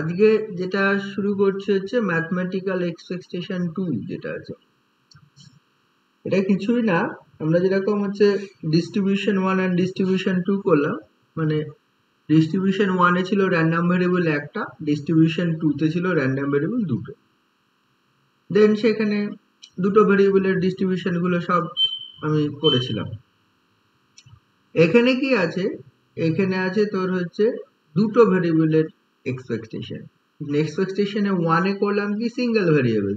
আজকে যেটা শুরু করছে হচ্ছে ম্যাথমেটিক্যাল এক্সপেকটেশন 2 যেটা আছে, এটা কিছুই না। আমরা যেরকম হচ্ছে ডিস্ট্রিবিউশন 1 এন্ড ডিস্ট্রিবিউশন 2 করলাম, মানে ডিস্ট্রিবিউশন 1 এ ছিল র্যান্ডম ভেরিয়েবল একটা, ডিস্ট্রিবিউশন 2 তে ছিল র্যান্ডম ভেরিয়েবল দুটো। দেন সেখানে দুটো ভেরিয়েবলের ডিস্ট্রিবিউশন গুলো সব আমি করেছিলাম। এখানে কি আছে, এখানে আছে তোর হচ্ছে দুটো ভেরিয়েবলের এক্সপেকটেশন। এক্সপেকটেশনে 1 এ করলাম কি সিঙ্গেল ভেরিয়েবল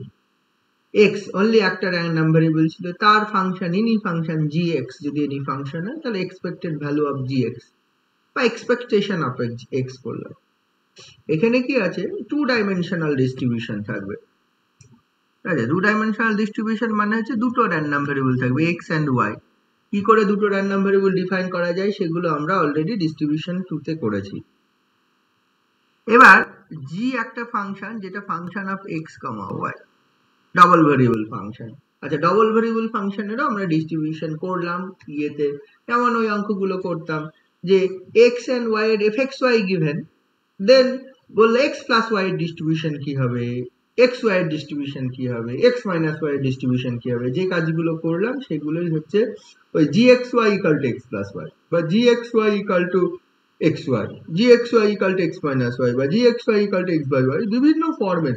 x, অনলি একটা র্যান্ডম ভেরিয়েবল ছিল, তার ফাংশন এনি ফাংশন gx, যদি এনি ফাংশন হয় তাহলে এক্সপেক্টেড ভ্যালু অফ gx বা এক্সপেকটেশন অফ x করলাম। এখানে কি আছে, টু ডাইমেনশনাল ডিস্ট্রিবিউশন থাকবে। ঠিক আছে, টু ডাইমেনশনাল ডিস্ট্রিবিউশন মানে হচ্ছে দুটো র্যান্ডম ভেরিয়েবল থাকবে x এন্ড y। কি করে দুটো র্যান্ডম ভেরিয়েবল ডিফাইন করা যায় সেগুলো আমরা অলরেডি ডিস্ট্রিবিউশন 2 তে করেছি। এবার g একটা ফাংশন যেটা function of x, y, double variable function. আচ্ছা, ডাবল ভেরিয়েবল ফাংশনেরও আমরা ডিস্ট্রিবিউশন করলাম ইয়েতে, যেমন ওই অঙ্কগুলো করতাম যে x and y এর fxy গিভেন, দেন বললে x প্লাস y এর ডিস্ট্রিবিউশন কি হবে, xy এর ডিস্ট্রিবিউশন কি হবে, x মাইনাস y এর ডিস্ট্রিবিউশন কি হবে। যে কাজগুলো করলাম সেগুলোই হচ্ছে ওই gxy equal to x plus y বা gxy equal to xy, gxy equal to x minus y বা gxy equal to x by y, বিভিন্ন ফর্মে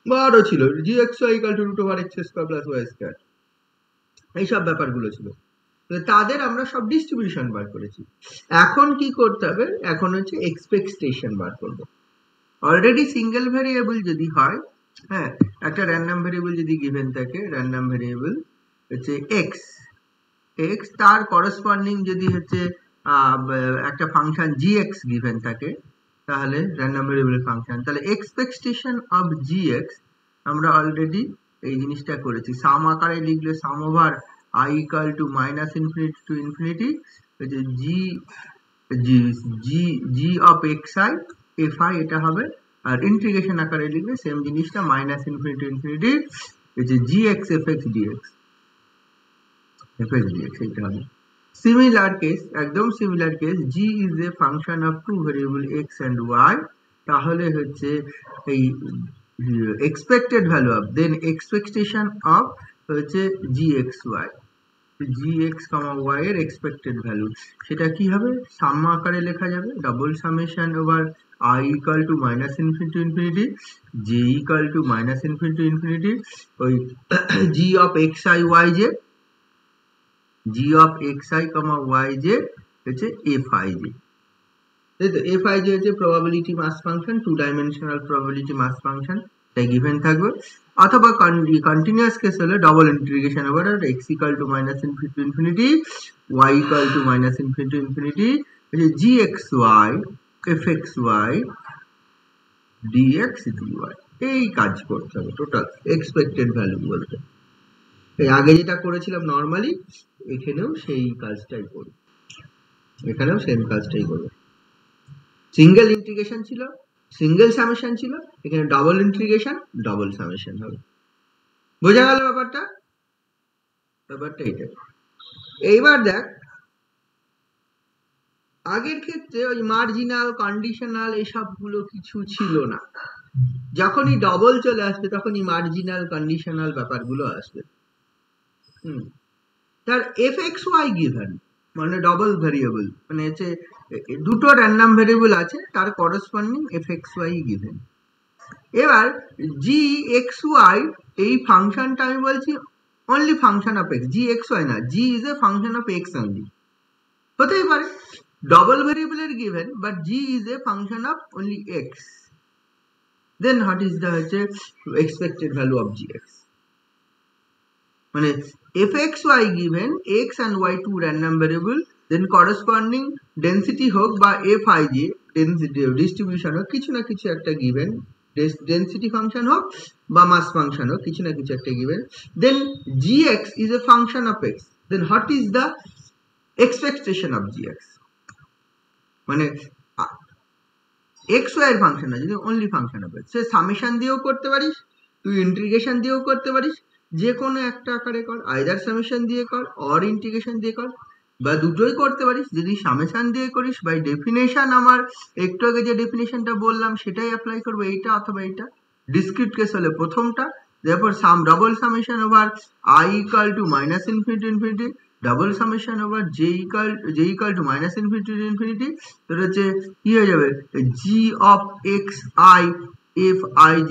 বা আরো ছিল gxy equal to root over x square plus y square, এইসব ব্যাপারগুলো ছিল। তো তাদের আমরা সব ডিস্ট্রিবিউশন বার করেছি। এখন কি করতে হবে, এখন হচ্ছে এক্সপেকটেশন বার করব। অলরেডি সিঙ্গেল ভেরিয়েবল যদি হয়, হ্যাঁ, একটা র্যান্ডম ভেরিয়েবল যদি গিভেন থাকে, র্যান্ডম ভেরিয়েবল হচ্ছে x, তার করসপন্ডিং যদি হচ্ছে একটা ফাংশন gx গিভেন থাকে, তাহলে র্যান্ডম ভেরিয়েবলের ফাংশন, তাহলে এক্সপেকটেশন অফ gx আমরা অলরেডি এই জিনিসটা করেছি। সাম আকারে লিখলে sum over i equal to minus infinity to infinity g of xi fi, এটা হবে। আর ইন্টিগ্রেশন আকারে লিখলে সেম জিনিসটা minus infinity to infinity gx fx dx, এটা হবে। সিমিলার কেস, একদম similar case, g is a function of two variable x and y, তাহলে হচ্ছে এই expected value of, then expectation of হচ্ছে gxy, gx, y এর expected value, সেটা কি হবে, সাম আকারে লেখা যাবে, double summation over i equal to minus infinity to infinity j equal to minus infinity to infinity ওই g of xi yj, g of xi, yj হচ্ছে fij। তাই তো, fij হচ্ছে প্রবাবিলিটি মাস ফাংশন, টু ডাইমেনশনাল প্রবাবিলিটি মাস function, তাই given থাকবে। অথবা continuous case হলে double integration over x equal to minus infinity to infinity y equal to minus infinity to infinity gxy fxy dx dy, এই কাজ করতে হবে total expected value বলতে। এই আগে যেটা করেছিলাম নরমালি, এখানেও সেই কাজটাই করব, এখানেও সেম কাজটাই করব। সিঙ্গেল ইন্টিগ্রেশন ছিল, সিঙ্গেল সামেশন ছিল, এখানে ডাবল ইন্টিগ্রেশন, ডাবল সামেশন হবে। বোঝা গেল ব্যাপারটা? ব্যাপারটা এটা। এইবার দেখ, আগের ক্ষেত্রে ওই মার্জিনাল, কন্ডিশনাল এসবগুলো কিছু ছিল না। যখনই ডবল চলে আসবে তখনই মার্জিনাল, কন্ডিশনাল ব্যাপারগুলো আসবে। তার fxy গিভেন মানে ডবল ভেরিয়েবল, মানে হচ্ছে দুটো র্যান্ডম ভেরিয়েবল আছে, তার করসপন্ডিং fxy গিভেন। এবার gxy, এই ফাংশনটা আমি বলছি only function of x, gxy না, g is a function of x only. হতেই পারে ডবল ভেরিয়েবলের given, but g is a function of only x, then what is the হচ্ছে এক্সপেক্টেড ভ্যালু অফ gx, মানে fxy given x and y two random variable, then corresponding density হোক বা fij density distribution হোক, কিছু না কিছু একটা given density function হোক বা মাস ফাংশন হোক, কিছু না কিছু একটা given, then gx is a function of x, then what is the expectation of gx, মানে xy এর ফাংশন না, যদি only function of x, say summation দিয়েও করতে পারিস, তুই ইন্টিগ্রেশন দিয়েও করতে পারিস, যে কোনো একটা আকারে কর, আইদার সামেশন দিয়ে কর অর ইন্টিগ্রেশন দিয়ে কর, বা দুটোই করতে পারিস। যদি সামেশন দিয়ে করিস বাই ডেফিনেশন, আমার একটু আগে যে ডেফিনেশনটা বললাম সেটাই অ্যাপ্লাই করবো, এইটা অথবা এইটা। ডিসক্রিট কেস হলে প্রথমটা, therefore sum double summation over I equal to minus infinity to infinity double summation over j equal to minus infinity to infinity, তোর হচ্ছে কি হয়ে যাবে, g of x I f I j,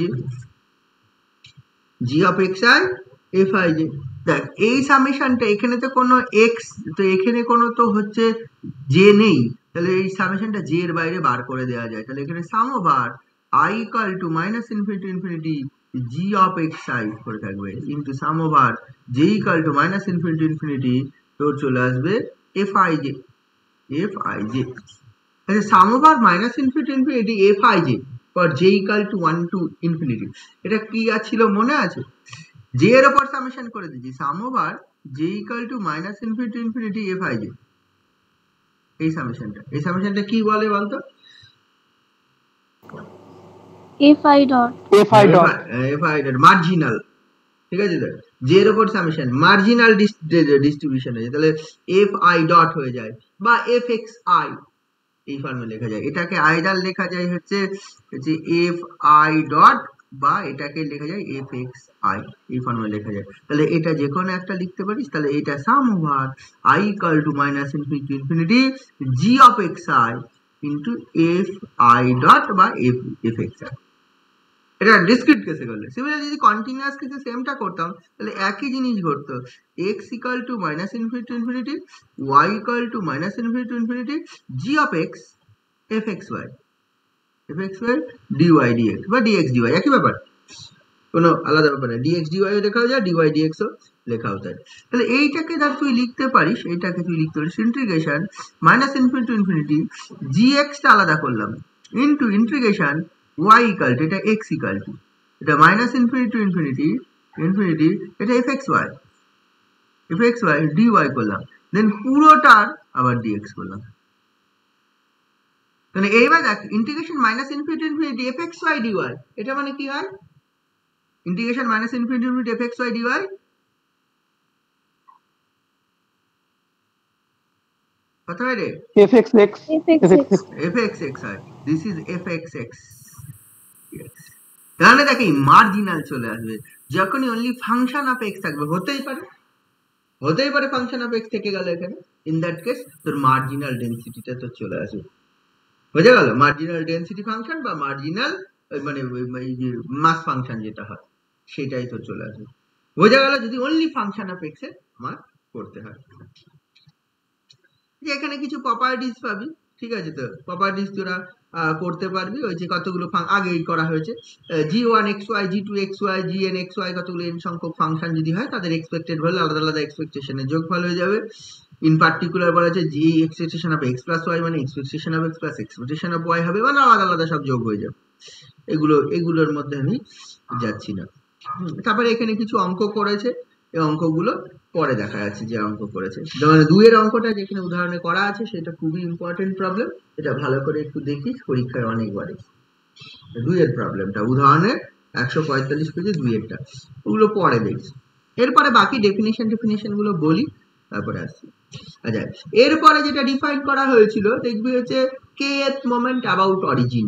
g of x I f I j। দেখ এই সামেশনটা, এখানে তো কোনো x, তো এখানে কোনো তো হচ্ছে j নেই, তাহলে এই সামেশনটা j এর বাইরে বার করে দেওয়া যায়। তাহলে এখানে সাম over I equal to minus infinity to infinity g of x I করে থাকবে into some over j equal to minus infinity to infinity তোর চলে আসবে f I j, f I j। আচ্ছা, sum over minus infinity to infinity f I j for j equal to 1 to infinity, এটা কি ছিল মনে আছে? j এর উপর সামেশন করে দিয়েছি, সাম over j equal to minus infinity to infinity f I j, এই সামেশনটা কি বলে বলতো? fi dot মার্জিনাল, ঠিক আছে? তো j এর উপর সামেশন মার্জিনাল ডিস্ট্রিবিউশন আছে, তাহলে f I ডট হয়ে যায় বা f x I এই ফর্মে লেখা যায়। এটাকে আইডাল লেখা যায় হচ্ছে f I ডট, বা এটাকে লেখা যায় f x I, এই ফর্মে লেখা যায়। তাহলে এটা যে কোনো একটা লিখতে পারিস। তাহলে এটা সাম over I equal to minus infinity to infinity g of x I into f I dot বা f x I, এটা ডিসক্রিট কেসে করলে। সিমিলারলি যদি কন্টিনিউয়াস কেসে সেমটা করতাম তাহলে একই জিনিস ঘটতো, x equal to minus infinity to infinity y equal to minus infinity to infinity g of x f x y dy dx বা dx dy, একই ব্যাপার, কোনো আলাদা ব্যাপার না। dx dy ও লেখাও যায়, dy dx ও লেখাও যায়। তাহলে এইটাকে ধর তুই লিখতে পারিস, এইটাকে তুই লিখতে পারিস integration minus infinity to infinity gx টা আলাদা করলাম into integration y equal to, এটা x ইকাল টু, এটা মাইনাস ইনফিনিটি টু ইনফিনিটি এটা fxy dy করলাম, দেন পুরোটার আবার dx করলাম। তাহলে এইবার দেখ integration minus infinity to infinity fxy dy, এটা মানে কি হয়? Integration minus infinity to infinity fxy dy, কত হয় রে? fxx হয়, দিস ইজ fxx। তাহলে দেখ এই মার্জিনাল চলে আসবে যখনই অনলি ফাংশন অফ x থাকবে, হতেই পারে ফাংশন অফ x থেকে গেল এখানে, ইন দ্যাট কেস তোর মার্জিনাল ডেনসিটিটা তো চলে আসবে, বুঝে গেল? মার্জিনাল ডেনসিটি ফাংশন বা মার্জিনাল মানে মাস ফাংশন যেটা হয় সেটাই তো চলে আসবে, বোঝা গেল? যদি অনলি ফাংশন অফ x এর আমার করতে হয়। এখানে কিছু প্রপার্টিজ পাবি, ঠিক আছে? তো প্রপার্টিজ তোরা করতে পারবি, ওই যে কতগুলো আগেই করা হয়েছে, g1 xy g2 xy gn xy কতগুলো n সংখ্যক ফাংশন যদি হয় তাদের এক্সপেক্টেড ভ্যালু আলাদা আলাদা এক্সপেকটেশনের যোগফল হয়ে যাবে। ইন পার্টিকুলার বলা আছে জি expectation of x plus y মানে expectation of x plus expectation of y হবে, মানে আলাদা আলাদা সব যোগ হয়ে যাবে। এগুলোর মধ্যে আমি যাচ্ছি না। তারপরে এখানে কিছু অঙ্ক করেছে, এই অঙ্কগুলো পরে দেখা যাচ্ছে যে অঙ্ক করেছে। যেমন 2 এর অঙ্কটা যেখানে উদাহরণে করা আছে সেটা খুবই ইম্পর্টেন্ট প্রবলেম, এটা ভালো করে একটু দেখিস, পরীক্ষায় অনেকবারে 2 এর প্রবলেমটা উদাহরণের 145 পেজে 2 এরটা, ওগুলো পরে দেখিস। এরপরে বাকি ডেফিনেশন গুলো বলি, তারপরে আসছি। আচ্ছা, এরপরে যেটা ডিফাইন করা হয়েছিল দেখবি হচ্ছে kth moment about origin,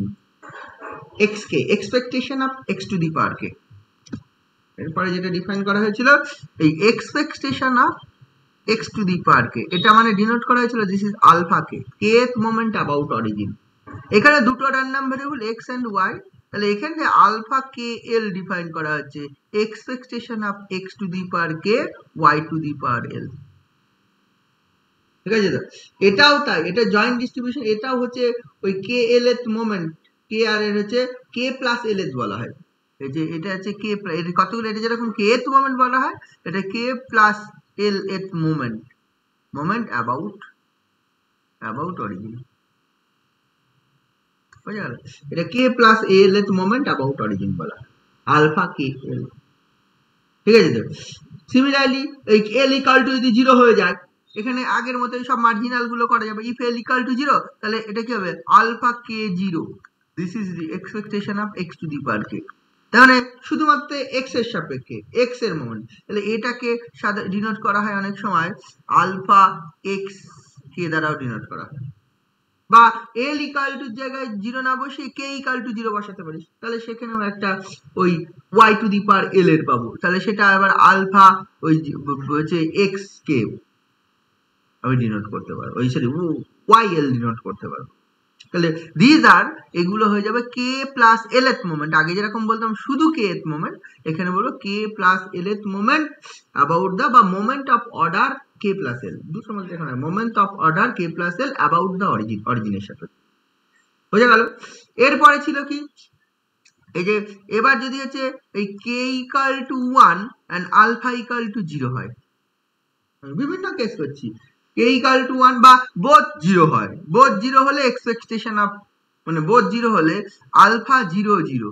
xk expectation of x to the power k। এরপরে যেটা ডিফাইন করা হয়েছিল এই expectation of x to the power k, এটা মানে ডিনোট করা হয়েছিল this is alpha k, kth moment about origin. এখানে দুটো random variable x and y, তাহলে এখানে আলফা কে এল ডিফাইন করা হচ্ছে expectation of x to the power k y to the power l, ঠিক আছে? তো এটাও তাই, এটা জয়েন্ট ডিস্ট্রিবিউশন, এটাও হচ্ছে ওই কে এল এর মোমেন্ট, কে আর এর হচ্ছে কে প্লাস এল এর বলা হয়, এই যে এটা হচ্ছে কে কতগুলো, এটা যেরকম কে এর মোমেন্ট বলা হয়, এটা কে প্লাস এল এর মোমেন্ট অ্যাবাউট অরিজিন, বুঝা গেল? এটা কে প্লাস এল এর মোমেন্ট অ্যাবাউট অরিজিন বলা হয়, আলফা কে এল, ঠিক আছে? তো সিমিলারলি এই এল ইকুয়াল টু যদি 0 হয়ে যায়, এখানে আগের মতো সব মার্জিনাল গুলো করা যাবে। ইফ এল ইকুয়াল টু 0, তাহলে এটা কি হবে? Alpha K 0, this is the expectation of x to the power k। তার মানে শুধুমাত্র এক্স এর সাপেক্ষে এক্স এর মোমেন্ট, তাহলে এটাকে ডিনোট করা হয় অনেক সময় আলফা এক্স কে দ্বারাও ডিনোট করা হয়, বা এল ইকাল টু জায়গায় 0 না বসে কে ইকাল টু 0 বসাতে পারিস, তাহলে সেখানেও একটা ওই ওয়াই টু দি পাওয়ার এল এর পাবো, তাহলে সেটা আবার আলফা ওই হচ্ছে এক্স কে আমি ডিনোট করতে পারবো, ওই সরি ওয়াই এল ডিনোট করতে পারবো। তাহলে দিস আর এগুলো হয়ে যাবে কে প্লাস এল এথ মোমেন্ট, আগে যেরকম বলতাম শুধু কে এথ মোমেন্ট, এখানে বলো K plus L th moment about the বা moment of order K plus L, দুটো মধ্যে এখানে moment of order K plus L about the অরিজিনের সাথে বোঝা গেল। এরপরে ছিল কি, এই যে এবার যদি হচ্ছে এই K equal to 1 and alpha equal to 0 হয়, বিভিন্ন কেস করছি, কে ইকাল টু 1 বা বোথ 0 হয়, বোথ 0 হলে এক্সপেকটেশন অফ মানে বোথ 0 হলে আলফা 0 0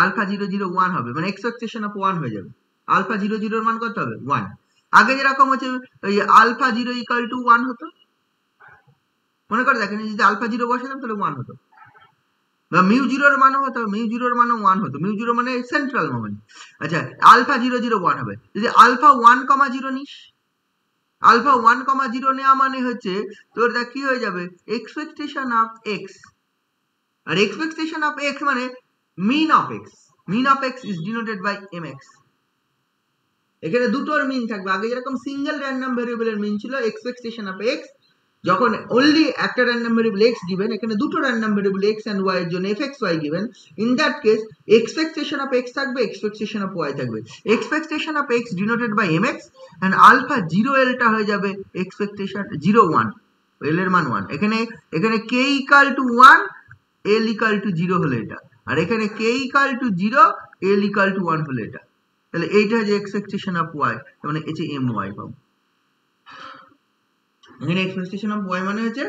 আলফা 0 0 1 হবে, মানে এক্সপেকটেশন অফ 1 হয়ে যাবে, আলফা 0 0 এর মান কত হবে 1। আগে যেরকম হচ্ছে ওই আলফা 0 ইকাল টু 1 হতো, মনে করে দেখেন যদি আলফা 0 বসাতাম তাহলে 1 হতো, বা মিউ 0 এর মানও হতো, মিউ 0 এর মানও 1 হতো, মিউ 0 মানে সেন্ট্রাল মোমেন্ট। আচ্ছা আলফা 0 0 1 হবে, যদি আলফা 1 0 নিস, আলফা 1 0 নেওয়া মানে হচ্ছে তোর দেখ কি হয়ে যাবে এক্সপেকটেশন অফ এক্স, আর এক্সপেকটেশন অফ এক্স মানে mean of X, mean of X is denoted by M X. এখানে দুটোর মিন থাকবে, আগে যেরকম সিঙ্গেল র্যান্ডম ভেরিয়েবলের মিন ছিল এক্সপেকটেশন অফ এক্স, যখন অনলি একটা র্যান্ডম ভেরিয়েবল এক্স গিভেন, এখানে দুটো random variable X and Y এর জন্য F X Y given, in that case expectation of X থাকবে, এক্সপেকটেশন অফ ওয়াই থাকবে, expectation of X denoted by M X and alpha 0 এলটা হয়ে যাবে এক্সপেকটেশন 0 1, এল এর মান 1, এখানে K equal to 1 L equal to 0 হলে এটা, আর এখানে K equal to 0 L equal to 1 হলে এটা, তাহলে এইটা হচ্ছে এক্সপেকটেশন অফ ওয়াই, মানে এই যে এম ওয়াই পাবো, এখানে এক্সপেকটেশন অফ ওয়াই মানে হচ্ছে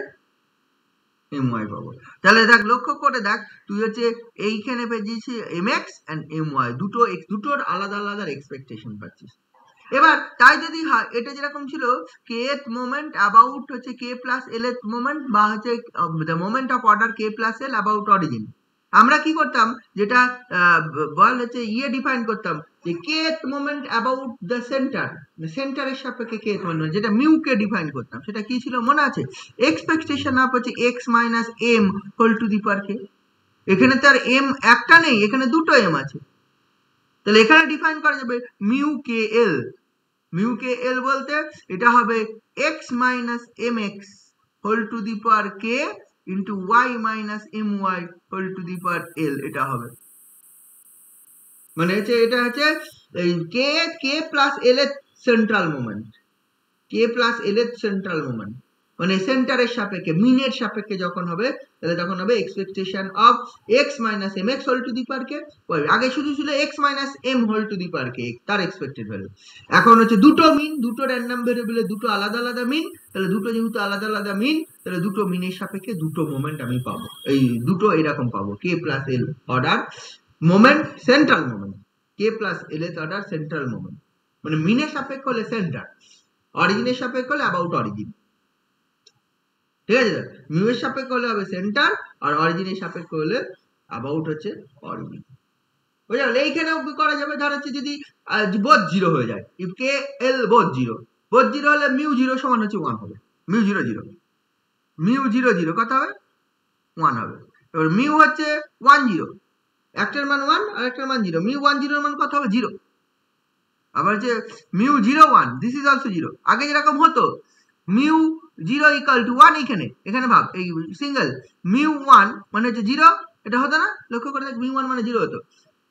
এম ওয়াই পাবো। তাহলে দেখ লক্ষ্য করে দেখ তুই হচ্ছে এইখানে পেয়েছিস M X and M Y, দুটোর আলাদা আলাদা এক্সপেকটেশন পাচ্ছিস। এবার তাই যদি হয় এটা যেরকম ছিল কে এথ মোমেন্ট অ্যাবাউট হচ্ছে কে প্লাস এল এথ মোমেন্ট, বা হচ্ছে the moment of order K plus L about origin, আমরা কি করতাম যেটা বল হচ্ছে ডিফাইন করতাম যে K th moment about the centre, সেন্টারের সাপেক্ষে কে এথ মোমেন্ট, যেটা মিউ কে ডিফাইন করতাম, সেটা কি ছিল মনে আছে এক্সপেকটেশন অফ হচ্ছে x minus M whole to the power K, এখানে তার এম একটা নেই, এখানে দুটো এম আছে, তাহলে এখানে ডিফাইন করা যাবে মিউ কে এল, মিউ কে এল বলতে এটা হবে X minus M X whole to the power K into Y minus M Y whole to the power L, এটা হবে মানে হচ্ছে এটা হচ্ছে কে প্লাস এল এর সেন্ট্রাল মোমেন্ট, কে প্লাস এল এর সেন্ট্রাল মোমেন্ট মানে সেন্টারের সাপেক্ষে মিনের সাপেক্ষে যখন হবে তাহলে তখন হবে expectation of x minus M X whole to the power K, আগে শুধু ছিল X minus M whole to the power K তার এক্সপেক্টেড ভ্যালু, এখন হচ্ছে দুটো মিন, দুটো র্যান্ডম ভেরিয়েবলের দুটো আলাদা আলাদা মিন, তাহলে দুটো যেহেতু আলাদা আলাদা মিন তাহলে দুটো মিনের সাপেক্ষে দুটো মোমেন্ট আমি পাবো, এই দুটো এরকম পাবো কে প্লাস এল অর্ডার মোমেন্ট সেন্ট্রাল মোমেন্ট, কে প্লাস এল এর অর্ডার সেন্ট্রাল মোমেন্ট, মানে মিনের সাপেক্ষে হলে সেন্টার, অরিজিনের সাপেক্ষে হলে অ্যাবাউট অরিজিন, ঠিক আছে, মিউ এর সাপেক্ষে হলে হবে সেন্টার আর অরিজিনের সাপেক্ষে হলে অ্যাবাউট হচ্ছে অরিজিন, বুঝা গেল। এইখানেও করা যাবে, ধর হচ্ছে যদি বোথ 0 হয়ে যায়, ইফ কে এল বোথ 0 হলে মিউ 0 সমান হচ্ছে 1 হবে, মিউ 0 0 মিউ 0 0 কত হবে 1 হবে, এবার মিউ হচ্ছে 1 0, একটার মান 1 আর একটার মান 0, মিউ 1 0 এর মান কত হবে 0, আবার হচ্ছে মিউ 0 1 দিস ইজ অলসো 0, আগে যেরকম হতো মিউ 0 ইকুয়াল টু 1, এখানে ভাব এই সিঙ্গেল মিউ 1 মানে হচ্ছে 0, এটা হতো না, লক্ষ্য করে দেখ মিউ 1 মানে 0 হতো,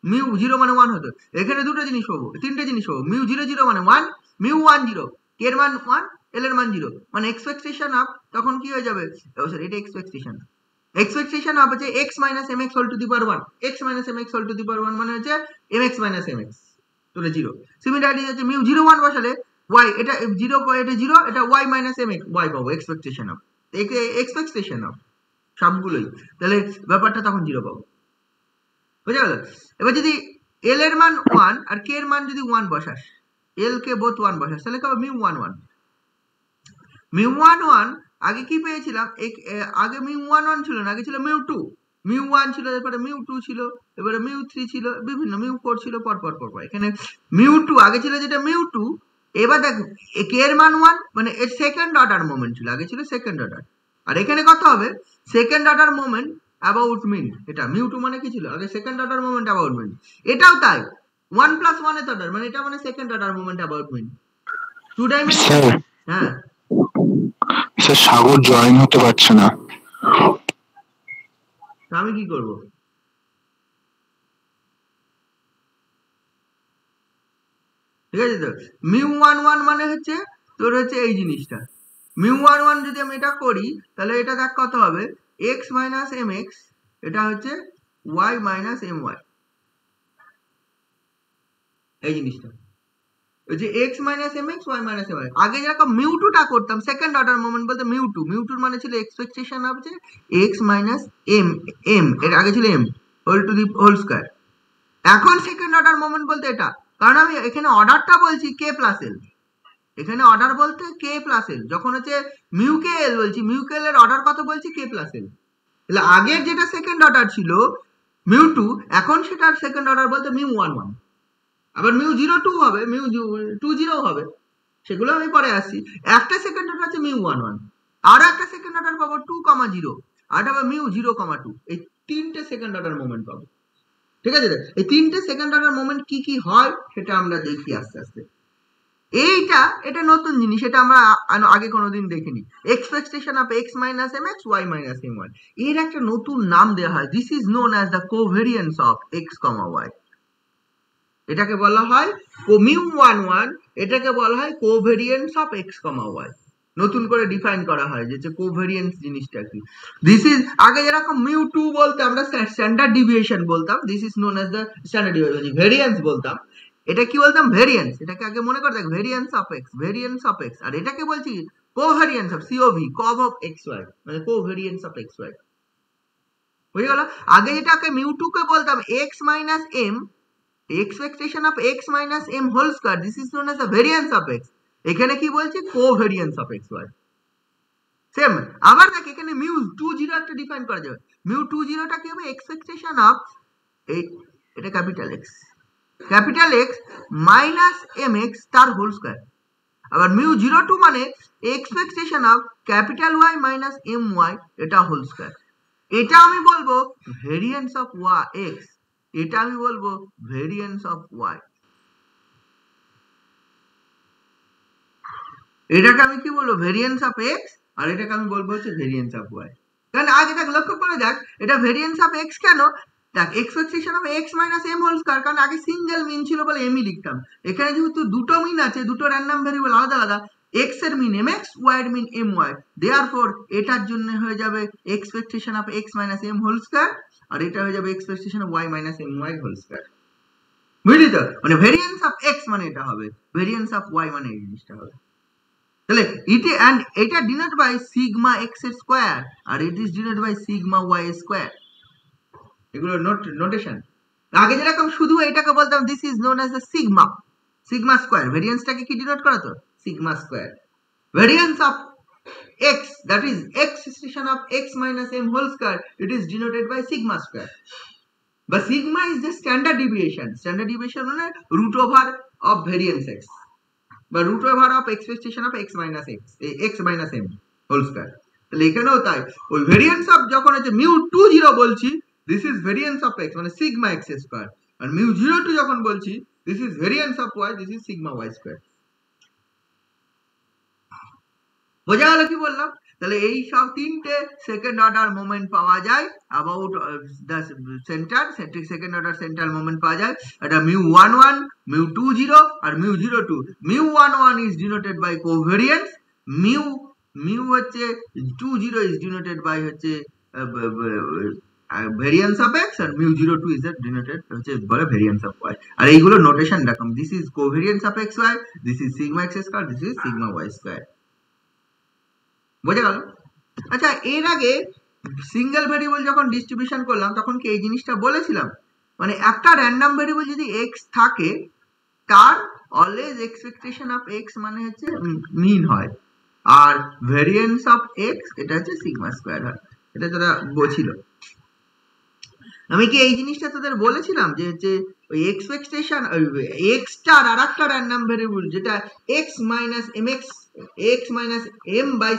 মিউ 0 মানে 1 হতো, এখানে দুটো জিনিস পাবো, তিনটে জিনিস পাবো, মিউ 0 0 মানে 1, মিউ 1 0 কে এর মান 1 এল এর মান 0, মানে এক্সপেকটেশন অফ তখন কি হয়ে যাবে, সরি এটা এক্সপেকটেশন অফ হচ্ছে x minus mx whole to the power 1, x minus mx whole to the power 1 মানে হচ্ছে mx মাইনাস mx তোরে 0, সিমিলারলি হচ্ছে মিউ 0 1 বসালে y এটা 0 এটা 0 এটা y মাইনাস mx y পাবো এক্সপেকটেশন অফ সবগুলোই, তাহলে ব্যাপারটা তখন 0 পাবো, বুঝা গেল। এবার যদি l এর মান 1 আর k এর মান যদি 1 বসাস, l কে বোথ 1 বসাস তাহলে কবে মিউ 1 1, মিউ 1 1 আগে কি পেয়েছিলাম, আগে মিউ 1 1 ছিল না, আগে ছিল মিউ 2, μ1 ছিল, এরপরে μ2 ছিল, এবারে μ3 ছিল, বিভিন্ন μ4 ছিল, পরপর এখানে μ2 আগে ছিল যেটা μ2, এবার দেখ কে এর মান 1, মানে এর সেকেন্ড অর্ডার মোমেন্ট ছিল, আগে ছিল সেকেন্ড অর্ডার। আর এখানে কত হবে, second order moment about mean. এটা μ2 মানে কি ছিল, আগে second order moment about mean. এটাও তাই, 1 + 1th অর্ডার, মানে এটা মানে second order moment about mean, 2 dimension. হ্যাঁ স্যার সাগর জয়েন হতে পারছে না, আমি কি করব? ঠিক আছে, তো μ11 মানে হচ্ছে তোর হচ্ছে এই জিনিসটা, μ11 যদি আমি এটা করি তাহলে এটা দেখ কত হবে, x - mx, এটা হচ্ছে y - my, এই জিনিসটা ওই যে x - mx, y - my। আগে যেরকম μ2 টা করতাম সেকেন্ড অর্ডার মোমেন্ট বলতে μ2 মানে ছিল এক্সপেকটেশন অফ যে x - m, এর আগে ছিল m হোল স্কয়ার। এখন সেকেন্ড অর্ডার মোমেন্ট বলতে এটা, কারণ আমি এখানে অর্ডারটা বলছি k + l, এখানে অর্ডার বলতে k + l, যখন হচ্ছে μkl বলছি, μkl এর অর্ডার কত বলছি k + l। তাহলে আগের যেটা সেকেন্ড অর্ডার ছিল μ2, এখন সেটার সেকেন্ড অর্ডার বলতে μ11, আবার μ02 হবে, μ20 হবে, সেগুলো আমি পরে আসছি। একটা সেকেন্ড অর্ডার আছে μ11, আর একটা সেকেন্ড অর্ডার পাবো 2,0, আর এটা পাবো μ0,2, এই তিনটে সেকেন্ড অর্ডার মোমেন্ট পাবো। ঠিক আছে, এই তিনটে সেকেন্ড অর্ডার মোমেন্ট কি কি হয় সেটা আমরা দেখি আস্তে আস্তে। এটা নতুন জিনিস, এটা আমরা আগে কোনোদিন দেখিনি। Expectation of x - mx, y - my, এর একটা নতুন নাম দেওয়া হয়, this is known as the covariance of x, y। এটাকে বলা হয় μ11, এটাকে বলা হয় কোভেরিয়েন্স অফ x, y। নতুন করে ডিফাইন করা হয় যে কোভেরিয়েন্স জিনিসটা কি। দিস ইজ, আগে যেরকম μ2 বলতে আমরা স্ট্যান্ডার্ড ডিভিয়েশন বলতাম, this is known as the standard deviation, variance বলতাম। এটা কি বলতাম, ভেরিয়েন্স। এটাকে আগে মনে করে দেখ, ভেরিয়েন্স অফ x, আর এটাকে বলছি covariance of gov of xy, মানে কোভেরিয়েন্স অফ xy। বুঝে গেল? আগে যেটাকে μ2 কে বলতাম x - m, expectation of x - m whole square, this is known as the variance of x। এখানে কি বলছি, কোভেরিয়েন্স অফ xy। সেম আবার দেখ এখানে μ20 একটা ডিফাইন করা যাবে, μ20 টা কি হবে, এক্সপেকটেশন অফ এটা ক্যাপিটাল X মাইনাস mx তার হোল স্কয়ার। আবার μ02 মানে expectation of capital Y minus my, এটা হোল স্কয়ার। এটা আমি বলবো ভেরিয়েন্স অফ x, এটা আমি বলবো ভেরিয়েন্স অফ y। এটাকে আমি কি বলবো, ভেরিয়েন্স অফ x, আর এটাকে আমি বলবো হচ্ছে ভেরিয়েন্স অফ y। কারণ আগে দেখ লক্ষ্য করে দেখ, এটা ভেরিয়েন্স অফ x কেন, দেখ expectation of x - m whole square, কারণ আগে সিঙ্গেল মিন ছিল বলে m ই লিখতাম। এখানে যেহেতু দুটো মিন আছে, দুটো র্যান্ডম ভেরিয়েবল আলাদা আলাদা, x এর মিন mx, y এর মিন my, দেয়ারফর এটার জন্য হয়ে যাবে expectation of x - m whole square, আর এটা হয়ে যাবে expectation of y - my whole square. বুঝলি তো, মানে ভেরিয়েন্স অফ x মানে এটা হবে, ভেরিয়েন্স অফ y মানে এই জিনিসটা হবে। তাহলে এটা ডিনোট বাই সিগমা x এর স্কয়ার, আর it is denote by sigma y এর স্কয়ার। এগুলো নোটেশন। আগে যেরকম শুধু এটাকে বলতাম this is known as the sigma square, ভেরিয়েন্সটাকে কি ডিনোট করা তো, sigma square. Variance of x, that is extension of x - m whole square, it is denoted by sigma square. But sigma is the standard deviation মানে root over of variance x, বা root over of expectation of x - m whole square। তাহলে এখানেও তাই, ওই variance of যখন হচ্ছে μ20 বলছি, this is variance of x মানে sigma x square, আর μ02 যখন বলছি this is variance of y, this is sigma y square। বোঝা গেল কি বললাম? তাহলে এই সব তিনটে সেকেন্ড অর্ডার মোমেন্ট পাওয়া যায় about the centre, second order centre moment পাওয়া যায়। এটা μ11, μ20 আর μ02। μ11 is denoted by covariance, mu হচ্ছে 20 ইজ ডিনোটেড বাই হচ্ছে ভেরিয়েন্স অফ x, আর μ02 ইজ ডিনোটেড হচ্ছে বলে ভেরিয়েন্স অফ y। আর এইগুলো নোটেশন রাখুন, this is covariance of xy, this is sigma x square, this is sigma y square. বোঝা গেল? আচ্ছা, এর আগে সিঙ্গেল ভেরিয়েবল যখন ডিস্ট্রিবিউশন করলাম তখন কি এই জিনিসটা বলেছিলাম, মানে একটা র্যান্ডম ভেরিয়েবল যদি x থাকে তার অলওয়েজ এক্সপেকটেশন অফ x মানে হচ্ছে মিন হয়, আর ভেরিয়েন্স অফ x এটা হচ্ছে সিগমা স্কয়ার হয়। এটা যেটা বলছিল। আমি কি এই জিনিসটা তোদের বলেছিলাম যে হচ্ছে ওই এক্সপেকটেশন এক্স স্টার আর একটা র্যান্ডম ভেরিয়েবল যেটা X minus M X X minus M by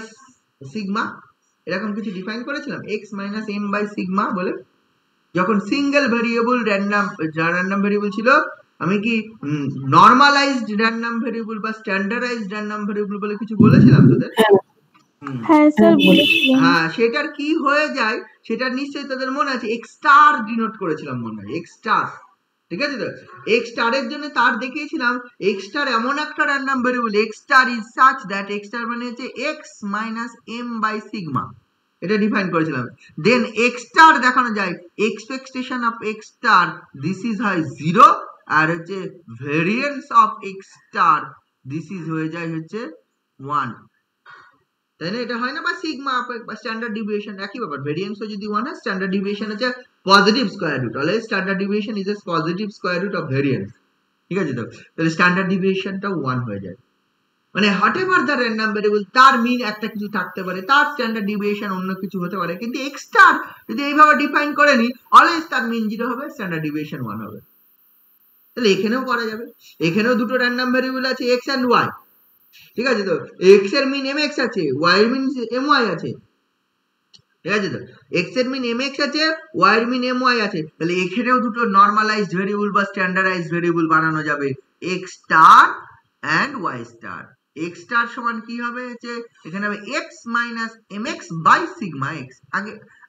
sigma এরকম কিছু ডিফাইন করেছিলাম, X minus M by sigma বলে, যখন সিঙ্গেল ভেরিয়েবল র্যান্ডম ভেরিয়েবল ছিল। আমি কি নরমালাইজড র্যান্ডম ভেরিয়েবল বা স্ট্যান্ডার্ডাইজড র্যান্ডম ভেরিয়েবল বলে কিছু বলেছিলাম তোদের? হ্যাঁ স্যার বলেছিলেন। হ্যাঁ, সেটার কি হয়ে যায় সেটা নিশ্চয়ই তাদের মনে আছে, এক্স স্টার ডিনোট করেছিলাম মনে হয়, এক্স স্টার, ঠিক আছে তো? এক্স স্টারের জন্য তার দেখিয়েছিলাম এক্স স্টার এমন একটা random variable, x star is such that X star মানে হচ্ছে x minus M by sigma, এটা ডিফাইন করেছিলাম। দেন এক্স স্টার দেখানো যায় expectation of x star this is হয় 0, আর হচ্ছে variance of x star this is হয়ে যায় হচ্ছে 1, তাই না? এটা হয় না? বা সিগমা বা স্ট্যান্ডার্ড ডিভিয়েশন একই ব্যাপার, ভেরিয়েন্সও যদি 1 হয়, স্ট্যান্ডার্ড ডিভিয়েশন হচ্ছে positive square root, always standard deviation is a positive square root of variance, ঠিক আছে তো? তাহলে স্ট্যান্ডার্ড ডিভিয়েশনটা 1 হয়ে যায়, মানে হোয়াটএভার দ্য র্যান্ডম ভেরিয়েবল তার মিন একটা কিছু থাকতে পারে, তার স্ট্যান্ডার্ড ডিভিয়েশন অন্য কিছু হতে পারে, কিন্তু এক্স স্টার যদি এইভাবে ডিফাইন করে নি অলওয়েজ তার মিন 0 হবে, স্ট্যান্ডার্ড ডিভিয়েশন 1 হবে। তাহলে এখানেও করা যাবে, এখানেও দুটো র্যান্ডম ভেরিয়েবল আছে এক্স এন্ড ওয়াই, ঠিক আছে তো? এক্স এর মিন এম এক্স আছে, ওয়াই এর মিন এম ওয়াই আছে, ঠিক আছে তো? এক্স এর মিন এম এক্স আছে, ওয়াই এর মিন এম ওয়াই আছে, তাহলে এখানেও দুটো নরমালাইজড ভেরিয়েবল বা স্ট্যান্ডার্ডাইজড ভেরিয়েবল বানানো যাবে, X star and Y star. X star সমান কি হবে হচ্ছে এখানে হবে X minus M x by sigma X,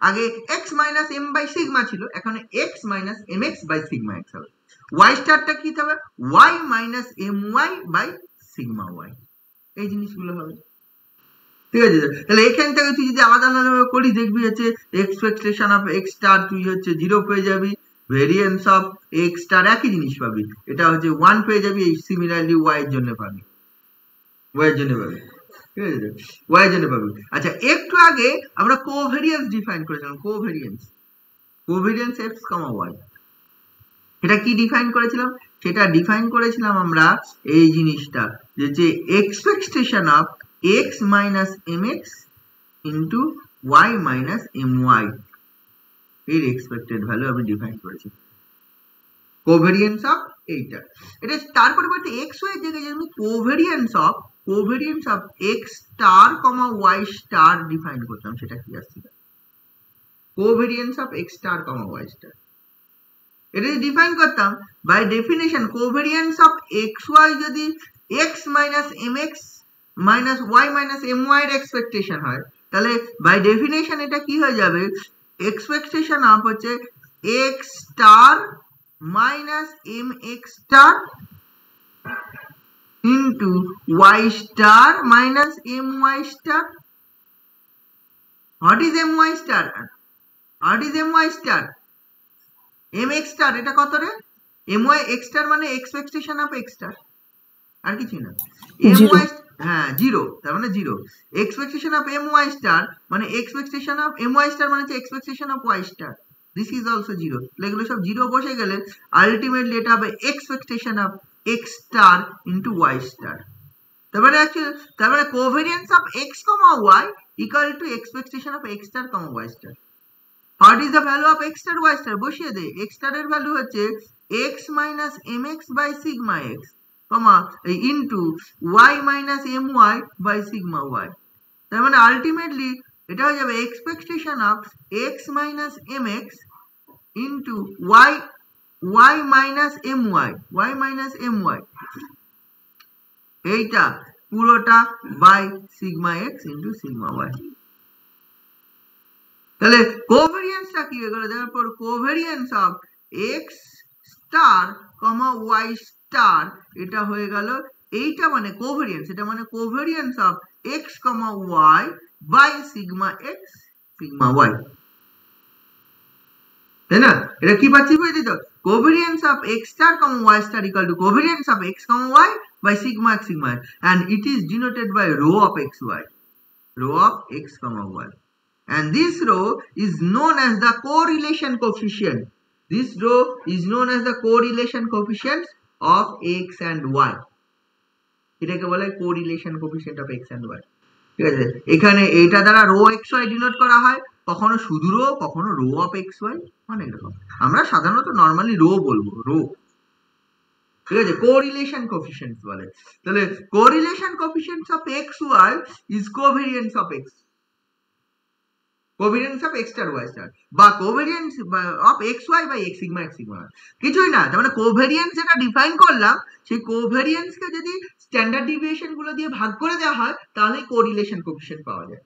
আগে X minus M by sigma ছিল, এখন X minus M x by sigma X হবে। ওয়াই স্টারটা কি হবে? Y minus M Y by sigma Y, এই জিনিসগুলো হবে, ঠিক আছে? তাহলে এখান থেকে তুই যদি আলাদা আলাদা করি দেখবি হচ্ছে এক্সপেকটেশন অফ এক্স স্টার তুই হচ্ছে 0 পেয়ে যাবি, ভেরিয়েন্স অফ এক্স স্টার একই জিনিস পাবি, এটা হচ্ছে 1 পেয়ে যাবি, সিমিলারলি ওয়াই এর জন্য পাবি, ওয়াই এর জন্য পাবি, ঠিক আছে? ওয়াই এর জন্য পাবি। আচ্ছা, একটু আগে আমরা কোভেরিয়েন্স ডিফাইন করেছিলাম, কোভেরিয়েন্স এক্স কমা ওয়াই, এটা কি ডিফাইন করেছিলাম? সেটা ডিফাইন করেছিলাম আমরা এই জিনিসটা যে expectation of x minus mx into y minus my এর এক্সপেক্টেড ভ্যালু আমি ডিফাইন করেছি, কোভেরিয়েন্স অফ এইটা। এটা তার পরিবর্তে x y এর জায়গায় আমি covariance of x star comma y star define করতাম, সেটা কি আসছিল? Covariance of x star comma y star, এটা ডিফাইন করতাম by definition covariance of xy যদি x minus mx minus y minus M y এর এক্সপেকটেশন হয়, তাহলে বাই ডেফিনেশন এটা কি হয়ে যাবে? এক্সপেকটেশন অফ হচ্ছে x star minus M X star into Y star minus M Y star. What is M Y star? What is M Y star? M X star এটা কত রে? এম ওয়াই এক্স স্টার মানে expectation of x star, আর কিছু না। M Y হ্যাঁ 0, তার মানে 0। Expectation of M Y star মানে expectation of M Y star মানে হচ্ছে expectation of y star, this is also 0। এগুলো সব 0 বসে গেলে আলটিমেটলি এটা হবে expectation of x star into y star. তার মানে covariance of x comma y equal to expectation of x star comma y star. What is the value of x star Y star? বসিয়ে দে, x star এর value হচ্ছে x minus M x by sigma x comma into y minus M Y by sigma Y. তার মানে ultimately এটা হয়ে যাবে expectation of x minus M x into y minus M y, এইটা পুরোটা by sigma x into sigma y. তাহলে কোভেরিয়েন্সটা কি হয়ে গেল? তারপর covariance of x star comma y star, এটা হয়ে গেল এইটা মানে কোভেরিয়েন্স, এটা মানে covariance of x comma y by sigma x sigma y, তাই না? এটা কি পাচ্ছি বুঝলি তো? Covariance of x star comma y star equal to covariance of x comma y by sigma x sigma y, and it is denoted by rho of xy, rho of x comma y, and this rho is known as the correlation coefficient. This rho is known as the correlation coefficient of x and y. এটাকে বলে correlation coefficient of x and y, ঠিক আছে? এখানে এটা দ্বারা rho xy denote করা হয়, কখনো শুধু রো, কখনো রো অফ এক্স ওয়াই, অনেক রকম। আমরা সাধারণত নর্মালি রো বলবো, রো। ঠিক আছে, কোরিলেশন কোফিশিয়েন্টস বলে। তাহলে correlation coefficients of x Y is covariance of X, covariance of x star Y star, বা covariance of x Y by X sigma x sigma. কিছুই না, তার মানে কোভেরিয়েন্স যেটা ডিফাইন করলাম, সেই কোভেরিয়েন্সকে যদি স্ট্যান্ডার্ড ডিভিয়েশন গুলো দিয়ে ভাগ করে দেওয়া হয় তাহলে কোরিলেশন কোফিশিয়েন্ট পাওয়া যায়।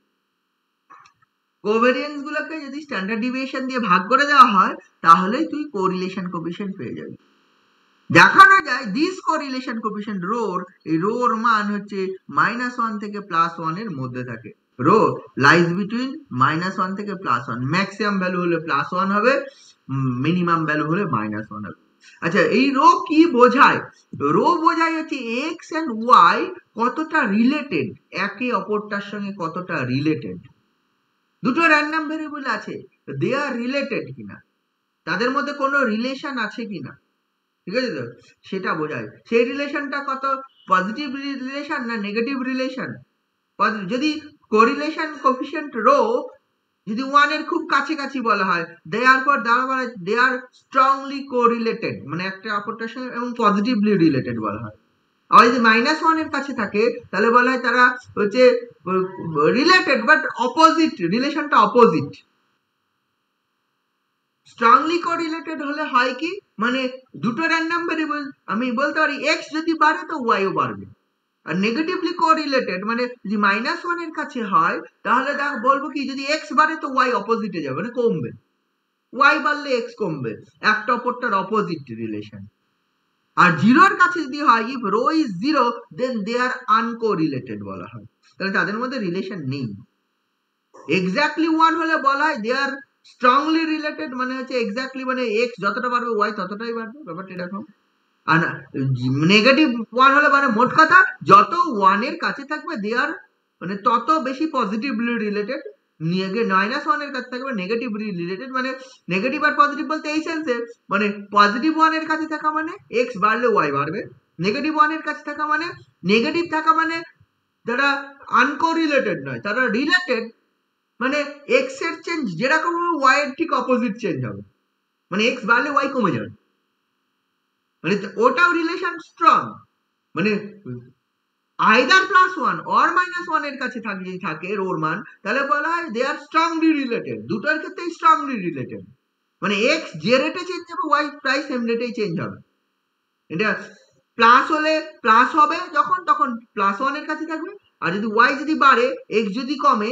কোভেরিয়েন্স গুলোকে যদি স্ট্যান্ডার্ড ডিভিয়েশন দিয়ে ভাগ করে দেওয়া হয় তাহলে তুই কোরিলেশন কোফিশিয়েন্ট পেয়ে যাবি। দেখানো যায় দিস কোরিলেশন কোফিশিয়েন্ট রোর, এই রোর মান হচ্ছে -1 থেকে +1 এর মধ্যে থাকে। রো লাইজ বিটুইন -1 থেকে +1, ম্যাক্সিমাম ভ্যালু হলে +1 হবে, মিনিমাম ভ্যালু হলে -1 হবে। আচ্ছা, এই রো কি বোঝায়? রো বোঝায় হচ্ছে এক্স এন্ড ওয়াই কতটা রিলেটেড, একে অপরটার সঙ্গে কতটা রিলেটেড। দুটো র্যান্ডম ভেরিয়েবল আছে, দে আর রিলেটেড কিনা, তাদের মধ্যে কোনো রিলেশন আছে কিনা, ঠিক আছে তো, সেটা বোঝায়। সেই রিলেশনটা কত পজিটিভ রিলেশন না নেগেটিভ রিলেশন। যদি কোরিলেশন কোফিশিয়েন্ট রো যদি 1 এর খুব কাছাকাছি বলা হয়, দেয়ারপর দে আর স্ট্রংলি কোরিলেটেড, মানে একটা অপরটার সঙ্গে এবং পজিটিভলি রিলেটেড বলা হয়। আর যদি -1 এর কাছে থাকে তাহলে বলা হয় তারা হচ্ছে রিলেটেড বাট অপোজিট, রিলেশনটা অপোজিট। স্ট্রংলি কোরিলেটেড হলে হয় কি, মানে দুটো র্যান্ডম ভেরিয়েবল আমি বলতে পারি এক্স যদি বাড়ে তো ওয়াইও বাড়বে। আর নেগেটিভলি কোরিলেটেড মানে যদি -1 এর কাছে হয় তাহলে বলবো কি, যদি এক্স বাড়ে তো ওয়াই অপোজিটে যাবে, মানে কমবে, ওয়াই বাড়লে এক্স কমবে, একটা অপরটার অপোজিট রিলেশন। আর 0 এর কাছে যদি হয়, ইফ রো ইজ 0 দেন দে আর আনকোরিলেটেড বলা হয়, তাহলে তাদের মধ্যে রিলেশন নেই। এক্স্যাক্টলি 1 হলে বলা হয় দে আর স্ট্রংলি রিলেটেড, মানে হচ্ছে এক্স্যাক্টলি মানে এক্স যতটা বাড়বে ওয়াই ততটাই বাড়বে, ব্যাপারটা এরকম। আর নেগেটিভ 1 হলে মানে মোট কথা যত 1 এর কাছে থাকবে দে আর মানে তত বেশি পজিটিভলি রিলেটেড, -1 এর কাছে থাকবে নেগেটিভলি রিলেটেড। মানে নেগেটিভ আর পজিটিভ বলতে এই সেন্সে, মানে পজিটিভ 1 এর কাছে থাকা মানে এক্স বাড়লে ওয়াই বাড়বে, নেগেটিভ 1 এর কাছে থাকা মানে নেগেটিভ থাকা মানে যারা আনকোরিলেটেড নয় তারা রিলেটেড, মানে এক্স এর চেঞ্জ যেরকম হবে ওয়াই এর ঠিক অপোজিট চেঞ্জ হবে, মানে এক্স বাড়লে ওয়াই কমে যাবে, মানে ওটাও রিলেশন স্ট্রং। মানে আইদার +1 অর -1 এর কাছে যদি থাকে রোর মান তাহলে বলা হয় দে আর স্ট্রংলি রিলেটেড, দুটোর ক্ষেত্রেই স্ট্রংলি রিলেটেড, মানে এক্স যে রেটে চেঞ্জ হবে ওয়াই প্রায় সেম রেটেই চেঞ্জ হবে। এটা প্লাস হলে প্লাস হবে যখন তখন +1 এর কাছে থাকবে, আর যদি ওয়াই যদি বাড়ে এক্স যদি কমে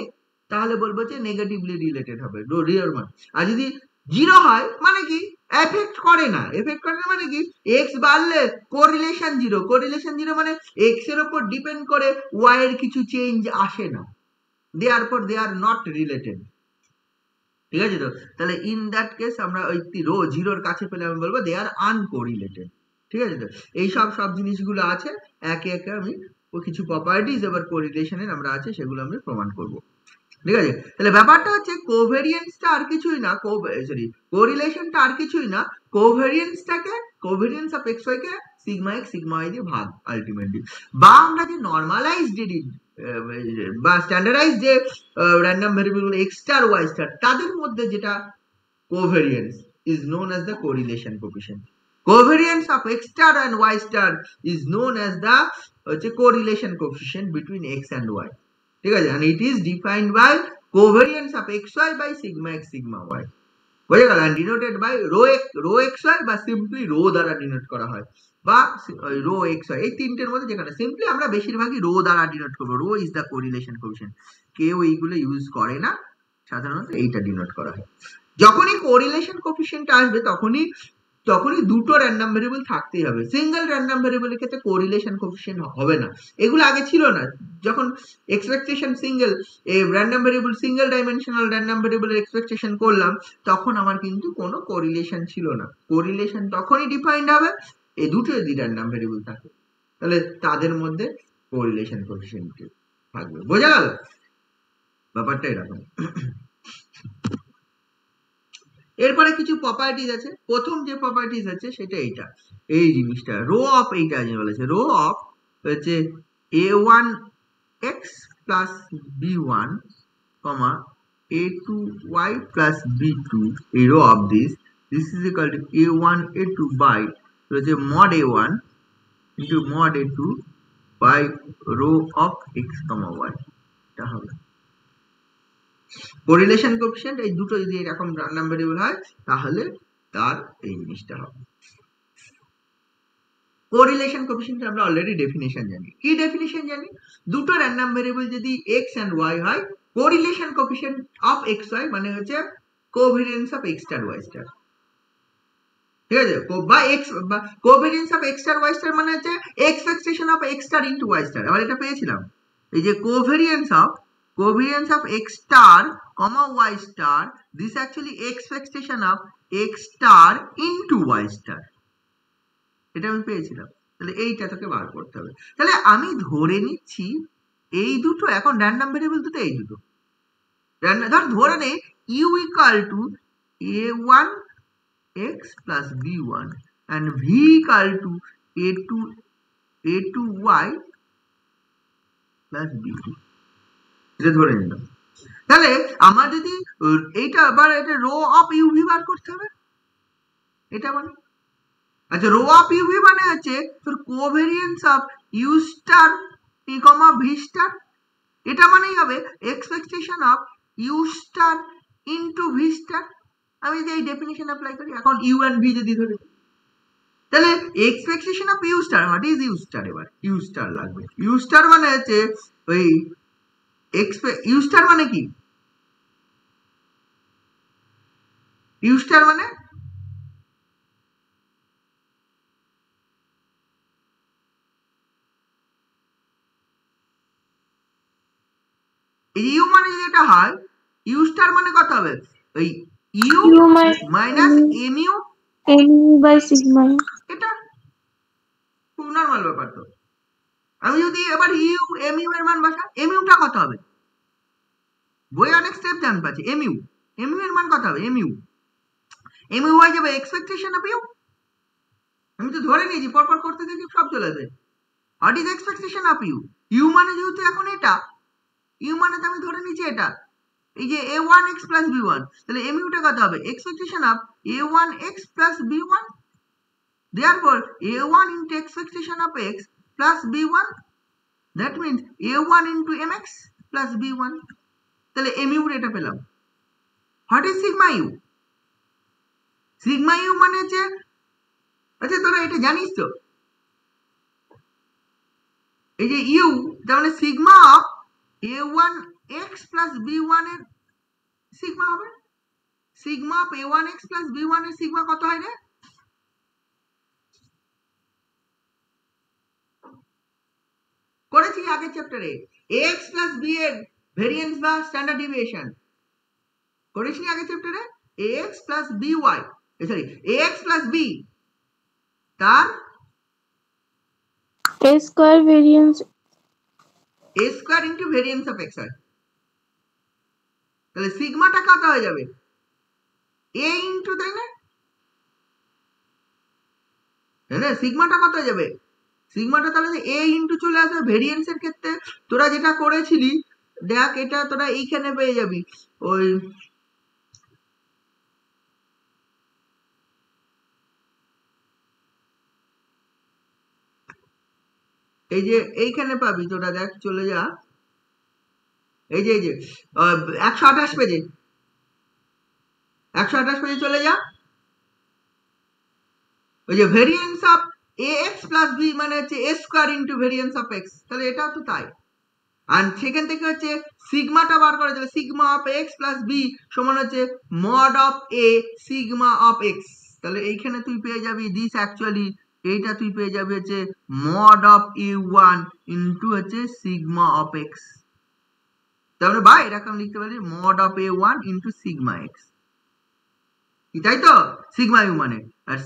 তাহলে বলবো যে নেগেটিভলি রিলেটেড হবে রিয়েল মান। আর যদি 0 হয় মানে কি এফেক্ট করে না, এফেক্ট করে না মানে কি এক্স বাড়লে কোরিলেশন 0, কোরিলেশন 0 মানে এক্স এর উপর ডিপেন্ড করে ওয়াই এর কিছু চেঞ্জ আসে না, দেয়ারপর দে আর নট রিলেটেড। ঠিক আছে তো, তাহলে ইন দ্যাট কেস আমরা ওই রো 0 এর কাছে পেলে আমি বলবো দে আর আনকোরিলেটেড। ঠিক আছে তো, এই সব জিনিসগুলো আছে, একে একে আমি কিছু প্রপার্টিজ এবার কোরিলেশনের আমরা আছে সেগুলো আমি প্রমাণ করব। ঠিক আছে, তাহলে ব্যাপারটা হচ্ছে কোভেরিয়েন্সটা আর কিছুই না, কোরিলেশনটা আর কিছুই না, কোভেরিয়েন্সটাকে কোভেরিয়েন্স অফ এক্স ওয়াই কে সিগমা এক্স সিগমা ওয়াই দিয়ে ভাগ আলটিমেটলি, বা আমরা যে নরমালাইজড বা স্ট্যান্ডার্ডাইজড যে random variable x star Y star তাদের মধ্যে যেটা covariance is known as the correlation coefficient. Covariance of x star and y star is known as the correlation coefficient between x and y. ঠিক আছে, and it is defined by covariance of xy by sigma x sigma y. বুঝে গেল, and denoted by rho xy বা simply rho দ্বারা denote করা হয়, বা rho xy, এই তিনটের মধ্যে যেখানে সিম্পলি আমরা বেশিরভাগই রো দ্বারা ডিনোট করবো, rho is the correlation coefficient. কেউ এইগুলো ইউজ করে না, সাধারণত এইটা ডিনোট করা হয়। যখনই কোরিলেশন কোএফিশিয়েন্ট আসবে তখনই দুটো র্যান্ডম ভেরিয়েবল থাকতেই হবে, সিঙ্গেল র্যান্ডম ভেরিয়েবলের ক্ষেত্রে কোরিলেশন কোএফিশিয়েন্ট হবে না। এগুলো আগে ছিল না, যখন expectation single random variable single dimensional random ভেরিয়েবলের এক্সপেকটেশন করলাম তখন আমার কিন্তু কোনো কোরিলেশন ছিল না। কোরিলেশন তখনই ডিফাইন্ড হবে এই দুটো যদি র্যান্ডম ভেরিয়েবল থাকে, তাহলে তাদের মধ্যে কোরিলেশন কোএফিশিয়েন্ট থাকবে। বোঝা গেল ব্যাপারটা এরকম। এরপরে কিছু প্রপার্টিজ আছে, প্রথম যে প্রপার্টিজ আছে সেটা এইটা, এই জিনিসটা রো অফ, এইটা বলেছে রো অফ হচ্ছে a1x plus b1 comma a2y plus b2 a row of this is equal to a1 a2 by হচ্ছে mod a1 into mod a2 by row of x comma y এটা হবে correlation coefficient এই দুটো যদি এরকম random variable হয় তাহলে তার এই জিনিসটা হবে কোরিলেশন কোএফিশিয়েন্ট আমরা অলরেডি ডেফিনিশন জানি কি ডেফিনিশন জানি দুটো র্যান্ডম ভেরিয়েবল যদি x এন্ড y হয় কোরিলেশন কোএফিশিয়েন্ট অফ xy মানে হচ্ছে covariance of x star y star ঠিক আছে বা x বা covariance of x star y star মানে হচ্ছে expectation of x star into y star আমরা এটা পেয়েছিলাম এই যে covariance of x star comma y star this actually expectation of x star into y star এটা আমি পেয়েছিলাম তাহলে এইটা তোকে বার করতে হবে তাহলে আমি ধরে নিচ্ছি এই দুটো এখন র্যান্ডম ভেরিয়েবল দুটো এই দুটো ধরে নে u equal to a1 x plus b1 and v equal to a2y plus b2 এটা ধরে নিলাম তাহলে আমার যদি এইটা আবার এটা রো অফ uv বার করতে হবে এটা মানে আচ্ছা রো অফ uv মানে হচ্ছে তোর covariance of u star p comma v star এটা মানেই হবে expectation of u star into v star আমি যদি এই ডেফিনিশন অ্যাপ্লাই করি এখন u এন্ড v যদি ধরে তাহলে expectation of u star what is u star এবার u স্টার লাগবে u স্টার মানে হচ্ছে ওই u স্টার মানে কি u স্টার মানে ইউ মানে যদি এটা হয় ইউ স্টার মানে কত হবে ওই u minus m u by sigma এটা খুব নরমাল ব্যাপার তো আমি যদি এবার ইউ এমইউ এর মান বসা এমইউটা কত হবে বই অনেক স্টেপ জানতে পারছি এমইউ এর মান কত হবে এমইউ হয়ে যাবে এক্সপেকটেশন অফ ইউ আমি তো ধরে নিয়েছি পরপর করতে দেখি সব চলে আসবে what is expectation of u u মানে যেহেতু এখন এটা ইউ মানে তো আমি ধরে নিয়েছি এটা এই যে a1x plus b1 তাহলে এমইউটা কত হবে expectation of a1x plus b1 therefore a1 into expectation of x plus b1 that means a1 into mx plus b1 তাহলে mu এটা পেলাম what is sigma u মানে হচ্ছে আচ্ছা তোরা এটা জানিস তো এই যে u তার মানে sigma of a1x plus b1 এর সিগমা হবে sigma of a1x plus b1 এর সিগমা কত হয় রে করেছি আগের চ্যাপ্টারে ax plus b এর ভেরিয়েন্স বা স্ট্যান্ডার্ড ডেভিয়েশন করেছি আগের চ্যাপ্টারে ax plus by sorry ax plus b তার a square variance a square into variance of x হয় তাহলে সিগমাটা কত হয়ে যাবে a ইনটু তাই না সিগমাটা কত হয়ে যাবে সিগমাটা তাহলে a ইনটু চলে আসবে ভেরিয়েন্স এর ক্ষেত্রে তোরা যেটা করেছিলি দেখ এটা তোরা এইখানে পেয়ে যাবি ওই এই যে এইখানে পাবি তোরা দেখ চলে যা এই যে 128 পেজে 128 পেজে চলে যা ওই যে variance of ax plus b মানে হচ্ছে a square into variance of x তাহলে এটাও তো তাই আর সেখান থেকে হচ্ছে সিগমাটা বার করে দেবে sigma of x plus b সমান হচ্ছে mod of a sigma of x তাহলে এইখানে তুই পেয়ে যাবি দিস অ্যাকচুয়ালি এইটা তুই পেয়ে যাবি হচ্ছে mod অফ a1 ইনটু হচ্ছে সিগমা অফ x তাহলে বা এরকম লিখতে পারি mod of a1 into sigma x তাই তো সিগমা u মানে আর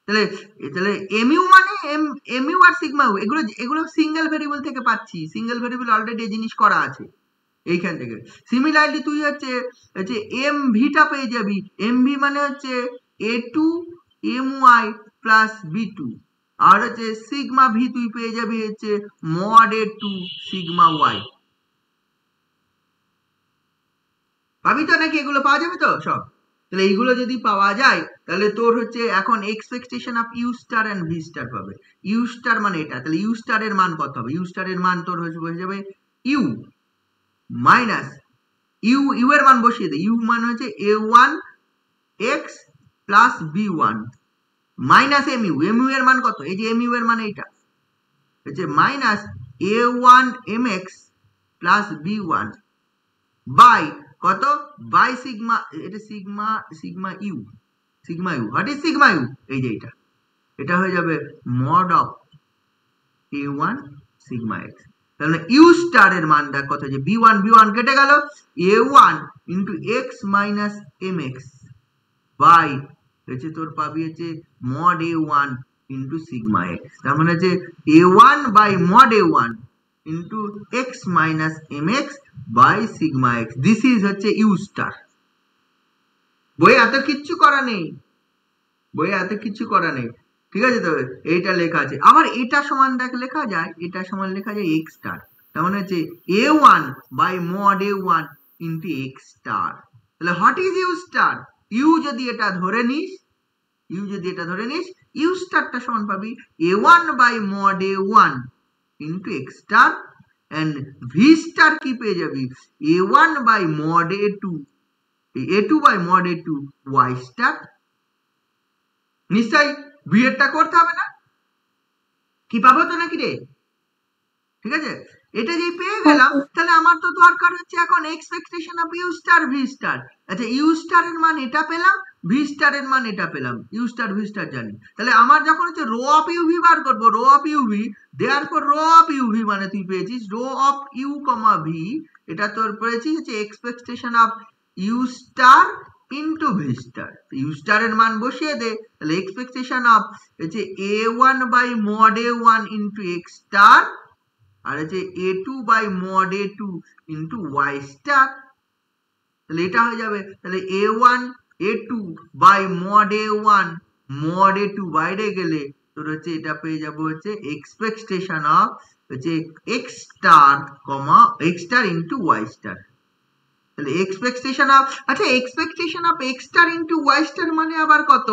তাহলে mu মানে mu আর সিগমা u এগুলো সিঙ্গেল ভেরিয়েবল থেকে পাচ্ছি সিঙ্গেল ভেরিয়েবল অলরেডি এই জিনিস করা আছে এইখান থেকে সিমিলারলি তুই হচ্ছে mv টা পেয়ে যাবি mv মানে হচ্ছে a2 my প্লাস b2 আর হচ্ছে সিগমা v তুই পেয়ে যাবি হচ্ছে mod a2 সিগমা y পাবি তো নাকি? এগুলো পাওয়া যাবে তো সব? তাহলে এইগুলো যদি পাওয়া যায় তাহলে তোর হচ্ছে এখন expectation of you star and v star পাবে। ইউ স্টার মানে এটা, তাহলে ইউ স্টার এর মান কত হবে? ইউ স্টার এর মান তোর হয়ে যাবে ইউ মাইনাস ইউ, ইউ এর মান বসিয়ে দে। ইউ মান হচ্ছে a1 x plus b1 minus mu। mu এর মান কত? এই যে mu এর মান এইটা হচ্ছে minus a1 mx plus b1 by কত? বাই সিগমা, এটা sigma, sigma u, sigma u. What is sigma u? এই যে এটা হয়ে যাবে mod of a1 sigma x। তাহলে ইউ স্টার এর মান দেখ কত? যে b1, b1 কেটে গেল, a1 into x minus mx by হচ্ছে তোর পাবি হচ্ছে mod a1 into sigma x। তার মানে হচ্ছে a1 by mod a1 into x minus mx by sigma x। This is হচ্ছে ইউ স্টার। বইয়ে এত কিচ্ছু করা নেই, বইয়ে এত কিছু করা নেই, ঠিক আছে? তো এইটা লেখা আছে। আবার এটা সমান দেখ লেখা যায়, এটা সমান লেখা যায় x স্টার। তার মানে হচ্ছে a1 by mod a1 into x star. তাহলে what is U star? U যদি এটা ধরে নিস, ইউ যদি এটা ধরে নিস, ইউ স্টারটা সমান পাবি a1 by mod a1 into x star, and v star কি পেয়ে যাবি? a1 by mod a2, a2 by mod a2 y star. নিশ্চয়ই ভি এরটা করতে হবে না? কি পাবো তো নাকি রে? ঠিক আছে, এটা যে পেয়ে গেলাম, তাহলে আমার তো দরকার হচ্ছে এখন expectation of you star v star. আচ্ছা, ইউ স্টার এর মান এটা পেলাম, ভি স্টার এর মান এটা পেলাম, ইউ স্টার ভি স্টার জানি। তাহলে আমার যখন হচ্ছে রো অফ ইউভি বার করবো, rho of U V, therefore rho of U V মানে তুই পেয়েছিস rho of you comma V, এটা তোর পেয়েছিস হচ্ছে expectation of you star into V star. U star এর মান বসিয়ে দে, তাহলে এক্সপেকটেশন অফ হচ্ছে a1 by mod a1 into x star, আর হচ্ছে a2 by mod a2 into y star. তাহলে এটা হয়ে যাবে, তাহলে a1 a2 by mod a1 mod a2 বাইরে গেলে তোর হচ্ছে এটা পেয়ে যাবো হচ্ছে এক্সপেকটেশন অফ হচ্ছে x স্টার কমা x star into y star. তাহলে এক্সপেকটেশন অফ, আচ্ছা expectation of x star into y star মানে আবার কত?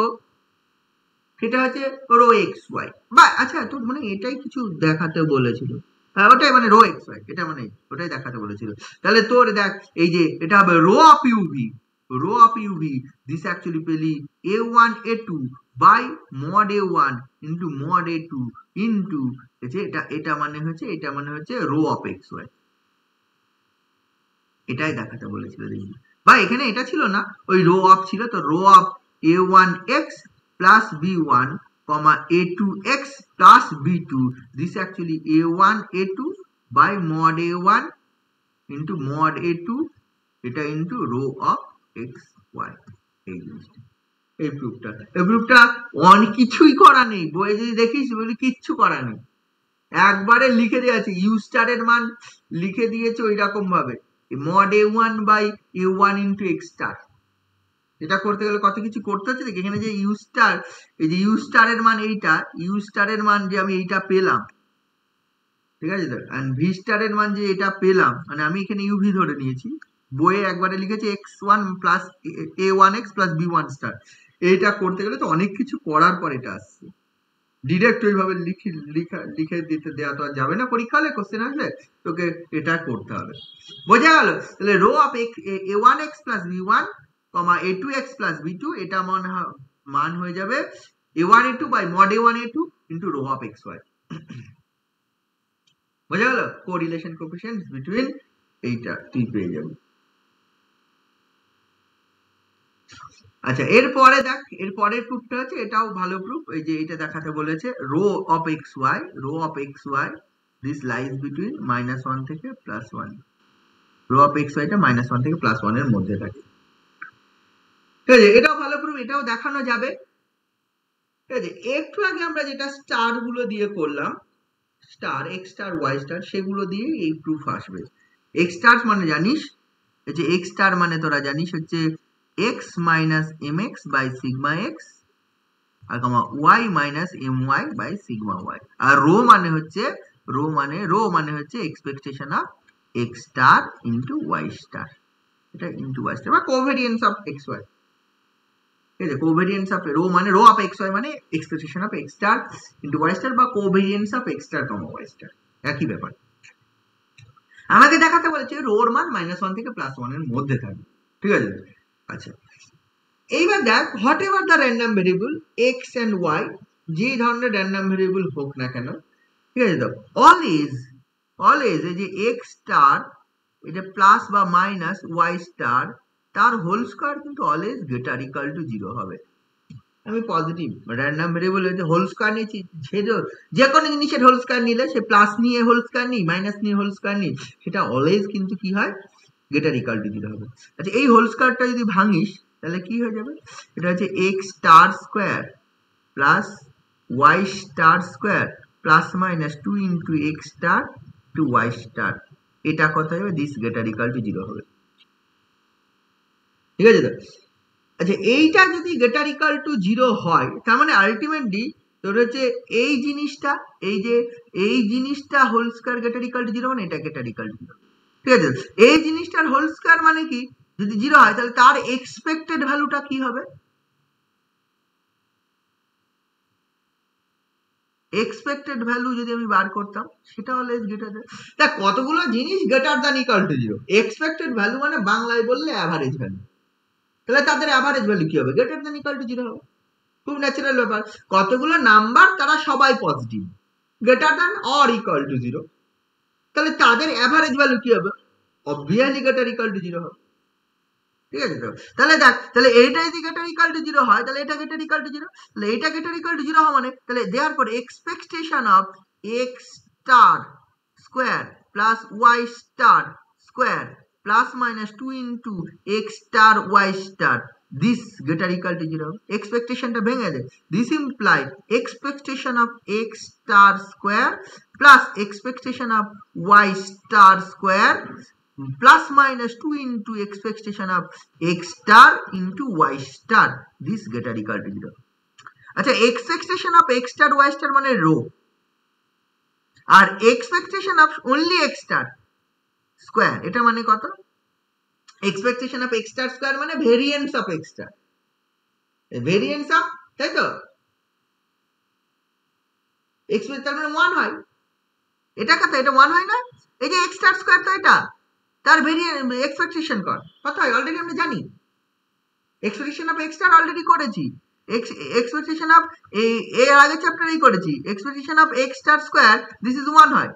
সেটা হচ্ছে রো এক্স ওয়াই। বা আচ্ছা, তোর মানে এটাই কিছু দেখাতে বলেছিল, ওটাই মানে রো এক্স ওয়াই, এটা মানে ওটাই দেখাতে বলেছিল। তাহলে তোর দেখ এই যে এটা হবে rho of u v, rho of UV, this actually পেলি a1 a2 by mod a1 into mod a2 into এটা মানে হচ্ছে রো অফ এক্স ওয়াই। এটাই দেখাতে বলেছিল দেখি। বা এখানে এটা ছিল না, ওই রো অফ ছিল, তো rho of a1x plus b1 comma a2x plus b2, this actually a1 a2 by mod a1 into mod a2, এটা into row of x y। এই জিনিসটা, এই প্রুফটা অনেক কিছুই করা নেই, বইয়ে যদি দেখিস বলি কিচ্ছু করা নেই, একবারে লিখে দিয়েছে ইউ স্টার এর মান লিখে দিয়েছে ওই রকম ভাবে mod a1 by a1 into x star। এটা করতে গেলে কত কিছু করতে হচ্ছে দেখি। এখানে যে ইউ স্টার, এই যে ইউ স্টার এর মান এইটা, ইউ স্টার এর মান যে আমি এইটা পেলাম, ঠিক আছে তো, এন্ড ভি স্টার এর মান যে এটা পেলাম, মানে আমি এখানে ইউভি ধরে নিয়েছি, বইয়ে একবারে লিখেছি x1 plus a1x plus b1 star. এইটা করতে গেলে তো অনেক কিছু করার পর এটা আসছে, ডিরেক্ট ওইভাবে লিখে দিতে দেওয়া তো আর যাবে না, পরীক্ষা হলে কোশ্চেন আসলে তোকে এটা করতে হবে। বোঝা গেল? তাহলে rho of a1x plus b1 comma a2x plus b2, এটা মান হয়ে যাবে a1 a2 by mod a1 a2 into rho of xy। বোঝা গেল? কোরিলেশন কোএফিসিয়েন্টস বিটুইন এইটা তুই পেয়ে যাবি। আচ্ছা, এরপরে দেখ, এর পরের প্রুফটা হচ্ছে এটাও ভালো প্রুফ, এই যে এটা দেখাতে বলেছে rho of x y, rho of x y this lies between -1 থেকে +1। রো অফ এক্স ওয়াইটা -1 থেকে +1 এর মধ্যে থাকে, ঠিক আছে? এটাও ভালো প্রুফ, এটাও দেখানো যাবে, ঠিক আছে? একটু আগে আমরা যেটা স্টার গুলো দিয়ে করলাম, star x star Y star, সেগুলো দিয়ে এই প্রুফ আসবে। এক্স স্টার মানে জানিস, এই যে এক্স স্টার মানে তোরা জানিস হচ্ছে x minus mx by sigma x আর comma y minus my by sigma y, আর রো মানে হচ্ছে expectation of x star into y star. এটা ইনটু y স্টার বা কোভেরিয়েন্স অফ এক্স ওয়াই, ঠিক আছে, কোভেরিয়েন্স অফ রো মানে rho of x y মানে expectation of x star into y star বা covariance of x star comma y star, একই ব্যাপার। আমাকে দেখাতে বলেছে রোর মান -1 থেকে +1 এর মধ্যে থাকবে, ঠিক আছে। আচ্ছা, এইবার দেখ whatever the random variable x and y, যে ধরনের র্যান্ডম ভেরিয়েবল হোক না কেন, ঠিক আছে, তো অলওয়েজ এই যে এক্স স্টার এটা প্লাস বা মাইনাস ওয়াই স্টার তার হোল স্কয়ার কিন্তু অলওয়েজ গ্রেটার ইকুয়াল টু 0 হবে। আমি পজিটিভ র্যান্ডম ভেরিয়েবল হচ্ছে হোল স্কয়ার নিয়েছি, যে কোনো জিনিসের হোল স্কয়ার নিলে সে প্লাস নিয়ে হোল স্কয়ার নিই মাইনাস নিয়ে হোল স্কয়ার নিই, সেটা অলওয়েজ কিন্তু কি হয় গ্রেটার ইকুয়াল টু 0 হবে। আচ্ছা, এই হোল স্কয়ারটা যদি ভাঙিস তাহলে কি হয়ে যাবে, এটা হচ্ছে x star square plus y star square plus minus 2 into x star to y star, এটা কত হবে, দিস গ্রেটার ইকুয়াল টু 0 হবে, ঠিক আছে তো। আচ্ছা, এইটা যদি গ্রেটার ইকুয়াল টু 0 হয় তার মানে আলটিমেটলি তোর হচ্ছে এই জিনিসটা whole square greater equal to 0 মানে এটা গ্রেটার ইকুয়াল টু 0, ঠিক আছে। এই জিনিসটার হোল স্কয়ার মানে কি, যদি 0 হয় তাহলে তার এক্সপেক্টেড ভ্যালুটা কি হবে, এক্সপেক্টেড ভ্যালু যদি আমি বার করতাম সেটা অলওয়েজ গ্রেটার দেন, দেখ কতগুলো জিনিস greater than equal to 0, expected value মানে বাংলায় বললে অ্যাভারেজ ভ্যালু, তাহলে তাদের অ্যাভারেজ ভ্যালু কি হবে, গ্রেটার দ্যান ইকুয়াল টু 0 হবে, খুব ন্যাচারাল ব্যাপার। কতগুলো নাম্বার তারা সবাই positive greater than or equal to 0, তাহলে তাদের অ্যাভারেজ ভ্যালু কি হবে, অবভিয়াসলি গ্রেটার ইকুয়াল টু 0 হবে, ঠিক আছে তো। তাহলে দেখ, তাহলে এইটা যদি গ্রেটার ইকুয়াল টু 0 হয় তাহলে এটা গ্রেটার ইকুয়াল টু 0, তাহলে এটা গ্রেটার ইকুয়াল টু 0 হওয়া মানে তাহলে therefore expectation of x star square plus y star square plus minus 2 into x star Y star, this greater equal to 0, এক্সপেকটেশনটা ভেঙে যায়, this imply expectation of x star square plus expectation of y star square plus minus 2 into expectation of x star into y star, this greater equal to 0. আচ্ছা, expectation of x star y star মানে rho, আর expectation of only x star square এটা মানে কত, expectation of x star square মানে variance of x star, variance of, তাই তো, expectation মানে 1 হয়, এটা কত, এটা 1 হয় না, এই যে x star square তো এটা তার এক্সপেকটেশন কর কত হয়, অলরেডি আমরা জানি, expectation of x star already করেছি, এক্সপেকটেশন অফ এর আগের চ্যাপ্টারেই করেছি, expectation of x star square this is 1 হয়,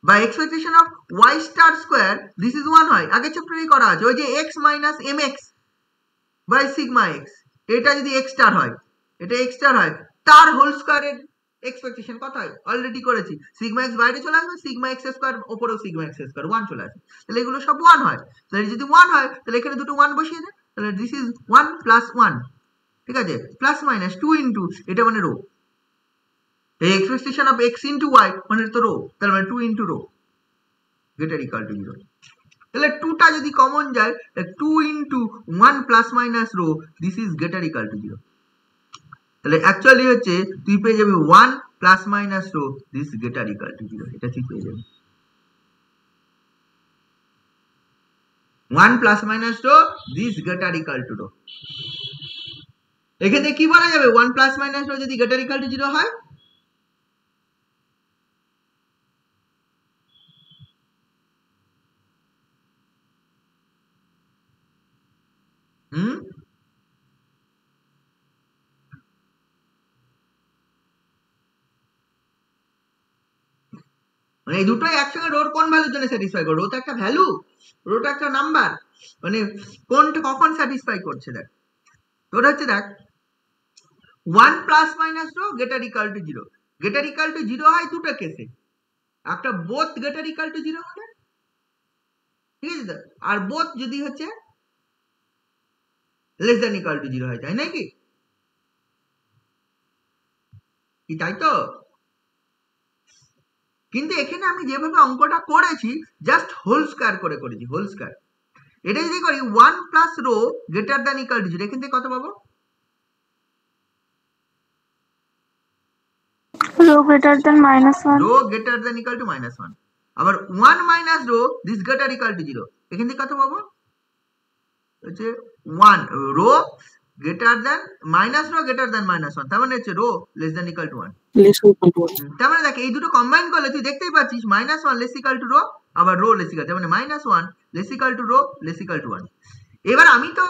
বা expectation of y star square this is 1 হয়, আগের চ্যাপ্টারেই করা আছে, ওই যে x minus M x by sigma x, এটা যদি এক্স স্টার হয়, এটা এক্স স্টার হয়, তার হোল স্কয়ারের এক্সপেকটেশন কত হয় অলরেডি করেছি, সিগমা এক্স বাইরে চলে আসবে, সিগমা এক্স স্কয়ার উপরেও সিগমা এক্স স্কয়ার 1 চলে আসবে, তাহলে এগুলো সব 1 হয়, তাহলে যদি 1 হয় তাহলে এখানে দুটো 1 বসিয়ে দে, তাহলে দিস ইজ 1 প্লাস 1, ঠিক আছে, প্লাস মাইনাস 2 ইনটু এটা মানে রো, এই expectation of x into y মানে তো রো, তার মানে 2 into rho greater equal to 0, তাহলে 2টা যদি কমন যায় 2 into 1 plus minus rho this is greater equal to 0, তাহলে অ্যাকচুয়ালি হচ্ছে তুই পেয়ে যাবি 1 plus minus rho this greater equal to 0, এটা তুই পেয়ে যাবি 1 plus minus rho this greater equal to rho, এখানে কি বলা যাবে 1 প্লাস মাইনাস রো যদি গ্রেটার ইকুয়াল টু 0 হয়, মানে এই দুটোই একসঙ্গে রোর কোন ভ্যালুর জন্য স্যাটিসফাই করে, রো তো একটা ভ্যালু, রোটা একটা নাম্বার, মানে কোনটা কখন স্যাটিসফাই করছে, দেখ তোর হচ্ছে দেখ 1 plus minus rho greater equal to 0, greater equal to 0 হয় দুটো কেসে, একটা বোথ গ্রেটার ইকুয়াল টু 0 হলে, ঠিক আছে, আর বোথ যদি হচ্ছে লেস দ্যান ইকুয়াল টু 0 হয়, তাই নাকি, কি তাই তো। কিন্তু এখানে আমি যেভাবে অঙ্কটা করেছি জাস্ট হোল স্কয়ার করে করেছি, হোল স্কয়ার, এটা যদি করি 1 plus rho greater than equal to 0, এখান থেকে কত পাবো, rho greater than -1, rho greater than equal to -1, আবার 1 minus rho this greater equal to 0, এখান থেকে কত পাবো হচ্ছে 1 rho greater than minus rho greater than -1, তার মানে হচ্ছে rho less than equal to 1। তার মানে দেখ এই দুটো কম্বাইন করলে তুই দেখতেই পাচ্ছিস -1 লেস ইকুয়াল টু রো, আবার রো লেস ইকুয়াল, তার মানে -1 less equal to rho less equal to 1। এবার আমি তো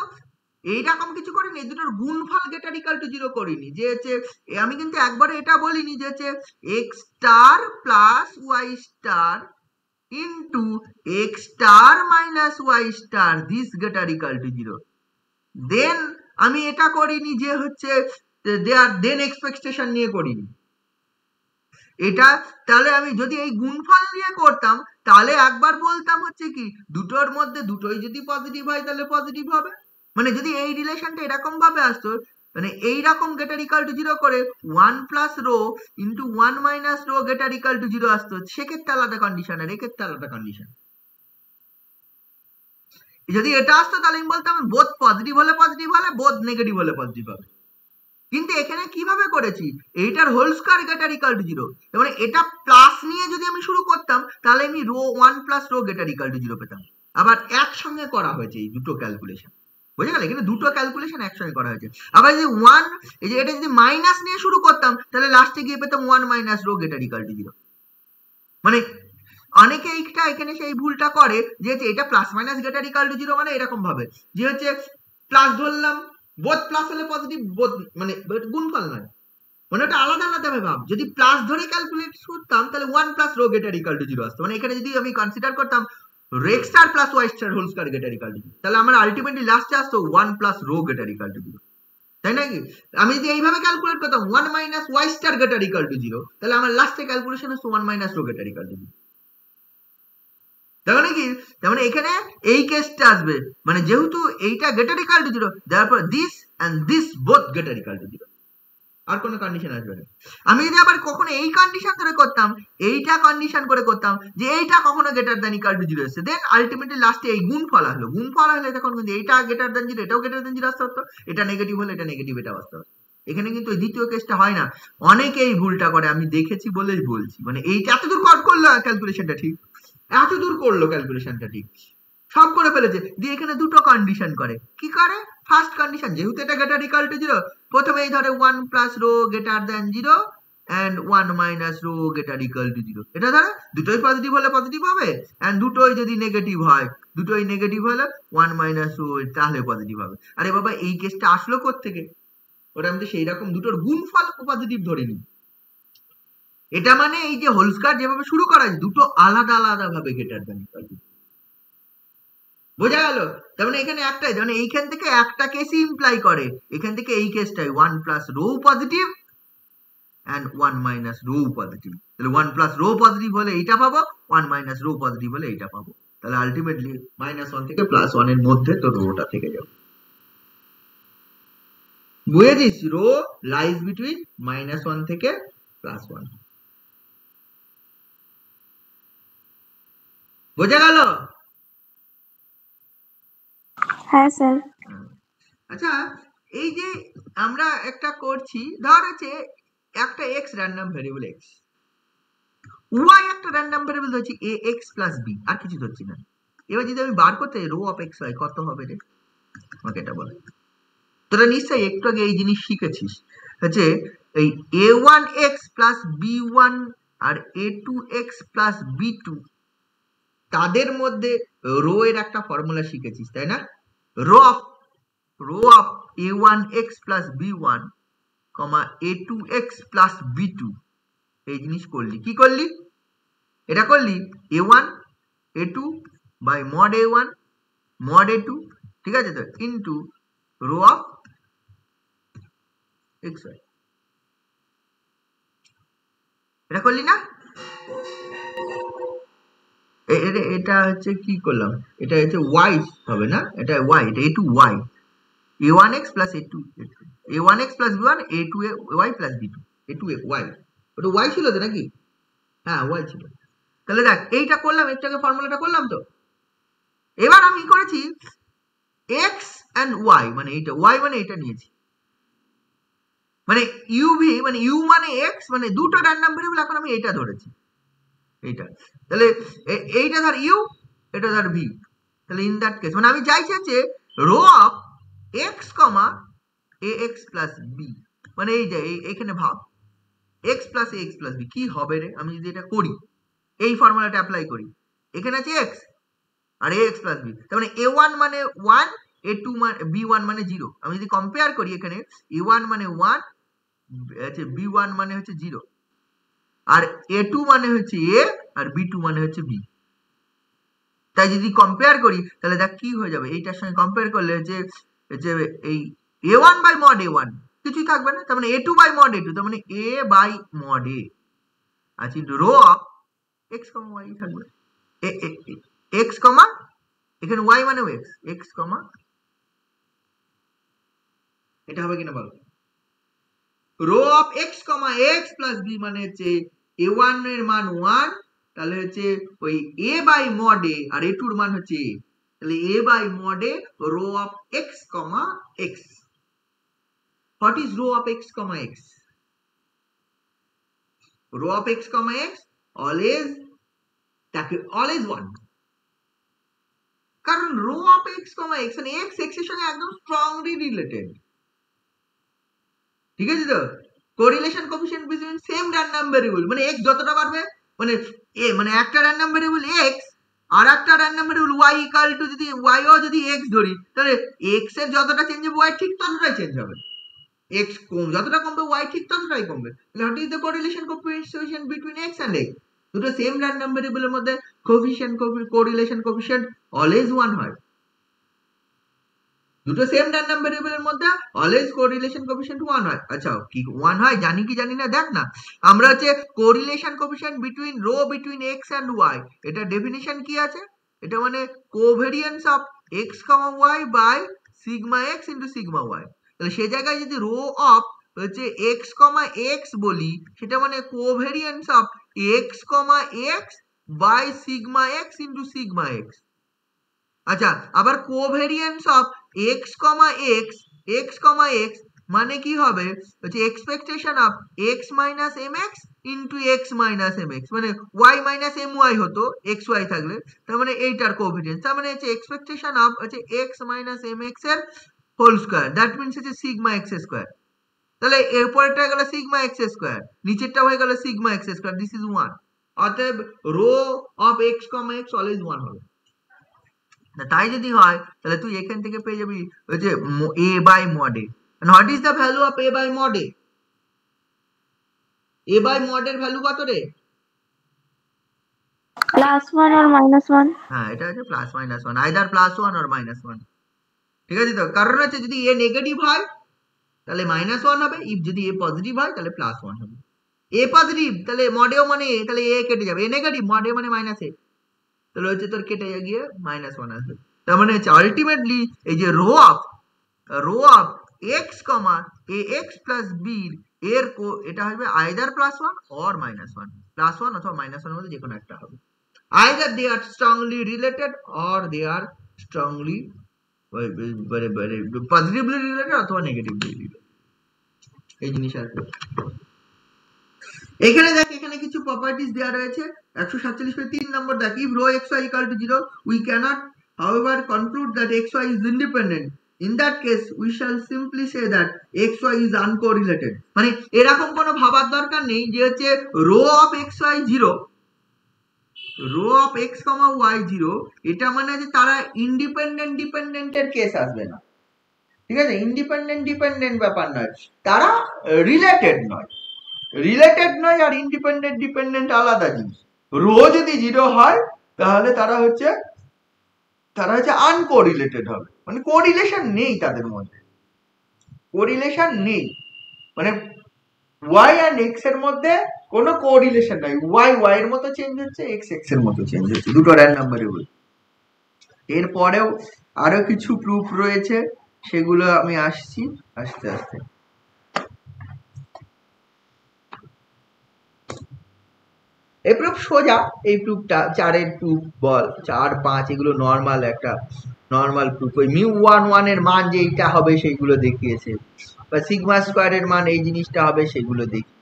এইরকম কিছু করিনি, এই দুটোর গুণফল গ্রেটার ইকুয়াল টু 0 করিনি, যে হচ্ছে আমি কিন্তু একবারে এটা বলিনি যে হচ্ছে x star plus y star into x star minus y star this greater equal to 0। দেন আমি এটা করিনি যে হচ্ছে দেন এক্সপেকটেশন নিয়ে করিনি এটা। তাহলে আমি যদি এই গুণফল নিয়ে করতাম তাহলে একবার বলতাম হচ্ছে কি দুটোর মধ্যে দুটোই যদি পজিটিভ হয় তাহলে পজিটিভ হবে, মানে যদি এই রিলেশনটা এরকম ভাবে আসতো, মানে এইরকম গ্রেটার ইকুয়াল টু 0 করে 1 plus rho into 1 minus rho greater equal to 0 আসতো, সেক্ষেত্রে আলাদা কন্ডিশন আর এক্ষেত্রে আলাদা কন্ডিশন। যদি এটা আসতো তাহলে আমি বলতাম বোধ পজিটিভ হলে বোধ নেগেটিভ হলে পজিটিভ হবে। কিন্তু এখানে কিভাবে করেছি, এইটার whole square greater equal to 0, মানে এটা প্লাস নিয়ে যদি আমি শুরু করতাম তাহলে আমি rho 1 plus rho greater equal to 0 পেতাম। আবার একসঙ্গে করা হয়েছে এই দুটো ক্যালকুলেশন, বুঝে গেল, এখানে দুটো ক্যালকুলেশন একসঙ্গে করা হয়েছে। আবার যদি 1 এই যে এটা যদি মাইনাস নিয়ে শুরু করতাম তাহলে লাস্টে গিয়ে পেতাম 1 minus rho greater equal to 0। মানে অনেকে এইটা এখানে সেই ভুলটা করে যে এটা plus minus greater equal to 0 মানে এরকম ভাবে যে হচ্ছে প্লাস ধরলাম, বোধ প্লাস হলে পজিটিভ, বোধ মানে গুণফল নয়, মানে ওটা আলাদা আলাদা ভাবে ভাব। যদি প্লাস ধরে ক্যালকুলেট করতাম তাহলে 1 plus rho greater equal to 0 আসতো, মানে এখানে যদি আমি কনসিডার করতাম x star plus y star whole square greater equal to 0, তাহলে আমার আলটিমেটলি লাস্টে আসতো 1 plus rho greater equal to 0, তাই নাকি? আমি যদি এইভাবে ক্যালকুলেট করতাম 1 minus y star greater equal to 0, তাহলে আমার লাস্টে ক্যালকুলেশন আসতো 1 minus rho greater equal to 0। তার মানে কি, তার মানে এখানে এই কেসটা আসবে, মানে যেহেতু এইটা গ্রেটার ইকুয়াল টু 0, তারপর this and this both greater equal to 0, আর কোনো কন্ডিশন আসবে না। আমি যদি আবার কখনো এই কন্ডিশন ধরে করতাম, এইটা কন্ডিশন করে করতাম যে এইটা কখনো গ্রেটার দ্যান ইকুয়াল টু 0 এসেছে, দেন আলটিমেটলি লাস্টে এই গুণফল আসলো, গুণফল হলে তখন কিন্তু এইটা গ্রেটার দ্যান 0 এটাও গ্রেটার দ্যান 0 আসতে হতো, এটা নেগেটিভ হলে এটা নেগেটিভ এটা আসতে হতো। এখানে কিন্তু দ্বিতীয় কেসটা হয় না, অনেকে এই ভুলটা করে, আমি দেখেছি বলেই বলছি, মানে এইটা এতদূর করলো ক্যালকুলেশনটা ঠিক, এতদূর করলো ক্যালকুলেশনটা ঠিক, সব করে ফেলেছে, দিয়ে এখানে দুটো কন্ডিশন করে। কি করে? ফার্স্ট কন্ডিশন, যেহেতু এটা গ্রেটার ইকুয়াল টু 0, প্রথমেই ধরে 1 plus rho greater than 0 and 1 minus rho greater equal to 0, এটা ধরে দুটোই পজিটিভ হলে পজিটিভ হবে, এন্ড দুটোই যদি নেগেটিভ হয়, দুটোই নেগেটিভ হলে 1 মাইনাস রো তাহলে পজিটিভ হবে। আরে বাবা এই কেসটা আসলো কোত্থেকে? ওটা আমি তো সেই রকম দুটোর গুণফল পজিটিভ ধরিনি। এটা মানে এই যে হোল স্কয়ার যেভাবে শুরু করা হয়, দুটো আলাদা আলাদা ভাবে গ্রেটার দ্যান ইকুয়াল টু, বোঝা গেল? তার মানে এখানে একটাই, মানে এইখান থেকে একটা কেসই ইমপ্লাই করে, এখান থেকে এই কেসটাই 1 plus rho positive and 1 minus rho positive, তাহলে 1 প্লাস রো পজিটিভ হলে এইটা পাবো, 1 মাইনাস রো পজিটিভ হলে এইটা পাবো, তাহলে আলটিমেটলি -1 থেকে +1 এর মধ্যে তো রোটা থেকে যাবে। বুঝেছিস? রো লাইজ বিটুইন -1 থেকে +1, বোঝা গেল? হ্যাঁ স্যার। আচ্ছা, এই যে আমরা একটা করছি, ধর হচ্ছে একটা x random variable x, y একটা র্যান্ডম ভেরিয়েবল ধরছি ax প্লাস b, আর কিছু ধরছি না। এবার যদি আমি বার করতে রো অফ x হয় কত হবে রে, আমাকে এটা বল। তোরা নিশ্চয়ই একটু আগে এই জিনিস শিখেছিস, হচ্ছে এই a1x প্লাস b1 আর a2x প্লাস b2 তাদের মধ্যে রো এর একটা ফর্মুলা শিখেছিস, তাই না? Rho of a1x plus b1, a2x plus b2, এই জিনিস করলি। কি করলি? এটা করলি a1 a2 by mod a1 mod a2, ঠিক আছে তো, ইনটু রো অফ xy, এটা করলি না? এটা হচ্ছে কি করলাম, এটা হচ্ছে y হবে না, এটা y, এটা a2y, a1x plus a1x plus b1 a2y plus b2, a2y, ওটা y ছিল তো নাকি? হ্যাঁ y ছিল। তাহলে দেখ এইটা করলাম, একটাকে ফর্মুলাটা করলাম তো। এবার আমি করেছি x and y, মানে এইটা y মানে এটা নিয়েছি, মানে uv মানে u মানে x, মানে দুটো র্যান্ডম ভেরিয়েবল, এখন আমি এটা ধরেছি। এইটা তাহলে এইটা ধর ইউ, এটা ধর ভি, তাহলে ইন দ্যাট কেস মানে আমি চাইছি যে rho of x comma a x plus b, মানে এই যে এইখানে ভাব x plus a x plus b কি হবে রে, আমি যদি এটা করি এই ফর্মুলাটা অ্যাপ্লাই করি, এখানে আছে এক্স আর এ এক্স প্লাস বি, তার মানে এ ওয়ান মানে ওয়ান, এ টু মানে বি ওয়ান মানে জিরো, আমি যদি কম্পেয়ার করি এখানে এ ওয়ান মানে ওয়ান, বি ওয়ান মানে হচ্ছে জিরো, আর এ টু মানে হচ্ছে এ আর বি টু মানে হচ্ছে বি। তাই যদি কম্পেয়ার করি তাহলে দেখ কি হয়ে যাবে, এইটার সঙ্গে কম্পেয়ার করলে যে এই a one by mod a one কিছুই থাকবে না, তার মানে a two by mod a two, তার মানে এ বাই মড এ আছে rho of x comma y থাকবে, এক্স কমা এখানে ওয়াই মানে এক্স, এক্স কমা এটা হবে কিনা বলো, rho of x comma x plus b মানে হচ্ছে এ ওয়ান এর মান ওয়ান, তাহলে হচ্ছে ওই এ বাই মড এ আর এ টুর মান হচ্ছে এ, তাহলে a by mod a rho of x comma x. What is rho of x comma x? Rho of x comma x always তাকে অলওয়েজ ওয়ান, কারণ rho of x comma x মানে x x এর সঙ্গে একদম strongly related, ঠিক আছে তো, correlation coefficient between same random variable, মানে x যতটা বাড়বে মানে a মানে একটা র্যান্ডম ভেরিয়েবল x আর একটা random variable y equal to যদি y ও যদি x ধরি তাহলে x এর যতটা চেঞ্জ হবে y ঠিক ততটাই চেঞ্জ হবে, x কম যতটা কমবে y ঠিক ততটাই কমবে, তাহলে what is the correlation coefficient between x and x? দুটো সেম র্যান্ডম ভেরিয়েবলের মধ্যে কোরিলেশন কোএফিশিয়েন্ট অলওয়েজ 1 হয়, দুটো সেম র্যান্ডম ভেরিয়েবলের মধ্যে অলওয়েজ কোরিলেশন কোএফিশিয়েন্ট 1 হয়। আচ্ছা কি 1 হয় জানি কি জানি না দেখ না, আমরা হচ্ছে correlation coefficient between rho between x and y, এটা ডেফিনিশন কি আছে, এটা মানে covariance of x, y by sigma x into sigma y, তাহলে সেই জায়গায় যদি রো অফ হচ্ছে x, x বলি সেটা মানে covariance of x, x by sigma x into sigma x। আচ্ছা আবার covariance of x, x, x মানে কি হবে হচ্ছে expectation of x minus mx into x minus mx, মানে y মাইনাস my হতো xy থাকলে, তার মানে এইটার কোভেরিয়েন্স, তার মানে হচ্ছে এক্সপেকটেশন অফ হচ্ছে x মাইনাস mx এর হোল স্কয়ার, দ্যাট মিন্স হচ্ছে সিগমা x স্কয়ার, তাহলে এরপরেরটা হয়ে গেল সিগমা x স্কয়ার, নিচেরটা হয়ে গেল sigma x square, this is 1, অতএব rho of x, x always 1 হবে। তাই যদি হয় তাহলে তুই এখান থেকে পেয়ে যাবি ওই যে a by mod a, and what is the value of a by mod a? a by mod এর ভ্যালু কত রে? +1 or -1? হ্যাঁ এটা হচ্ছে প্লাস মাইনাস 1, আইদার +1 or -1, ঠিক আছে তো, কারণ হচ্ছে যদি a নেগেটিভ হয় তাহলে -1 হবে, ইফ যদি a পজিটিভ হয় তাহলে +1 হবে, a পজিটিভ তাহলে mod a মানে a, তাহলে a কেটে যাবে, a নেগেটিভ mod a মানে -a, তাহলে হচ্ছে তোর কেটে গিয়ে -1 আসবে, তার মানে হচ্ছে আলটিমেটলি এই যে rho of x, ax plus b এর এটা হবে আইদার +1 অর -1, +1 অথবা -1 এর মধ্যে যে কোনো একটা হবে, either they are strongly related or they are strongly positively related অথবা নেগেটিভলি রিলেটেড, এই জিনিস আর কি। এখানে দেখ এখানে কিছু প্রপার্টিজ দেওয়া রয়েছে 147 এর 3 নম্বর দেখ, if rho xy equal to 0 we cannot however conclude that xy is independent, in that case we shall simply say that xy is uncorrelated, মানে এরকম কোনো ভাবার দরকার নেই যে হচ্ছে rho of xy 0, rho of x, y 0 এটা মানে যে তারা ইন্ডিপেন্ডেন্ট ডিপেন্ডেন্টের কেস আসবে না, ঠিক আছে, ইন্ডিপেন্ডেন্ট ডিপেন্ডেন্ট ব্যাপার নয়, তারা রিলেটেড নয়, আর ইন্ডিপেন্ডেন্ট ডিপেন্ডেন্ট আলাদা জিনিস, রো যদি 0 হয় তাহলে তারা হচ্ছে আনকোরিলেটেড হবে, মানে কোরিলেশন নেই তাদের মধ্যে, কোরিলেশন নেই, মানে y and x এর মধ্যে কোনো কোরিলেশন নাই, y এর মতো চেঞ্জ হচ্ছে, x এর মতো চেঞ্জ হচ্ছে, দুটো র্যান্ডম ভেরিয়েবল। এরপরেও আরো কিছু প্রুফ রয়েছে, সেগুলো আমি আসছি আস্তে আস্তে। এই প্রুফ সোজা, এই প্রুফটা 4 এর প্রুফ বল 4, 5 এগুলো নরমাল একটা নরমাল প্রুফ, ওই μ11 এর মান যে এইটা হবে সেইগুলো দেখিয়েছে, বা সিগমা স্কয়ার এর মান এই জিনিসটা হবে সেগুলো দেখি।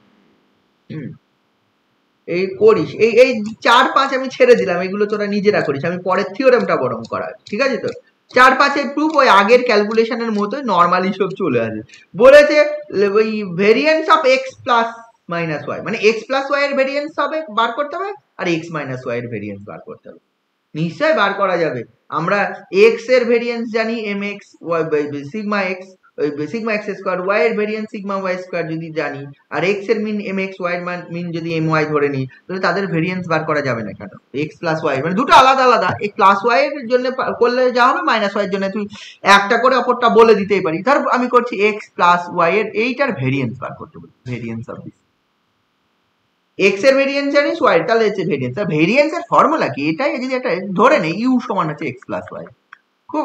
এই করিস, এই এই 4-5 আমি ছেড়ে দিলাম, এগুলো তোরা নিজেরা করিস, আমি পরের থিওরেমটা বরং করাই, ঠিক আছে? তো 4-5 প্রুফ ওই আগের ক্যালকুলেশনের মতো নর্মালি সব চলে আসে। বলেছে ওই variance of x plus minus y, মানে এক্স প্লাস ওয়াই এর ভেরিয়েন্স হবে বার করতে হবে, আর এক্স মাইনাস ওয়াই এর ভেরিয়েন্স বার করতে হবে। নিশ্চয় বার করা যাবে। আমরা এক্স এর ভেরিয়েন্স জানি এম এক্স সিগমা এক্স, ওই সিগমা এক্স স্কোয়ার, ওয়াই এর ভেরিয়েন্স সিগমা ওয়াই স্কোয়ার যদি জানি, আর এক্স এর মিন এম এক্স, ওয়াই এর মিন যদি এম ওয়াই ধরে নিই, তাহলে তাদের ভেরিয়েন্স বার করা যাবে না কেন? এক্স প্লাস ওয়াই মানে দুটো আলাদা আলাদা, এই প্লাস ওয়াই এর জন্য করলে যা হবে, মাইনাস ওয়াই এর জন্য তুই একটা করে অপরটা বলে দিতেই পারি। ধর আমি করছি এক্স প্লাস ওয়াই এর এইটার ভেরিয়েন্স বার করতে বলি, ভেরিয়েন্স অফ দিস এক্স এর ভেরিয়েন্স জানিস, ওয়াই তাহলে হচ্ছে ভেরিয়েন্স। আর ভেরিয়েন্স এর ফর্মুলা কি? এটাই যদি একটা ধরে নেই ইউ সমান হচ্ছে এক্স প্লাস ওয়াই, খুব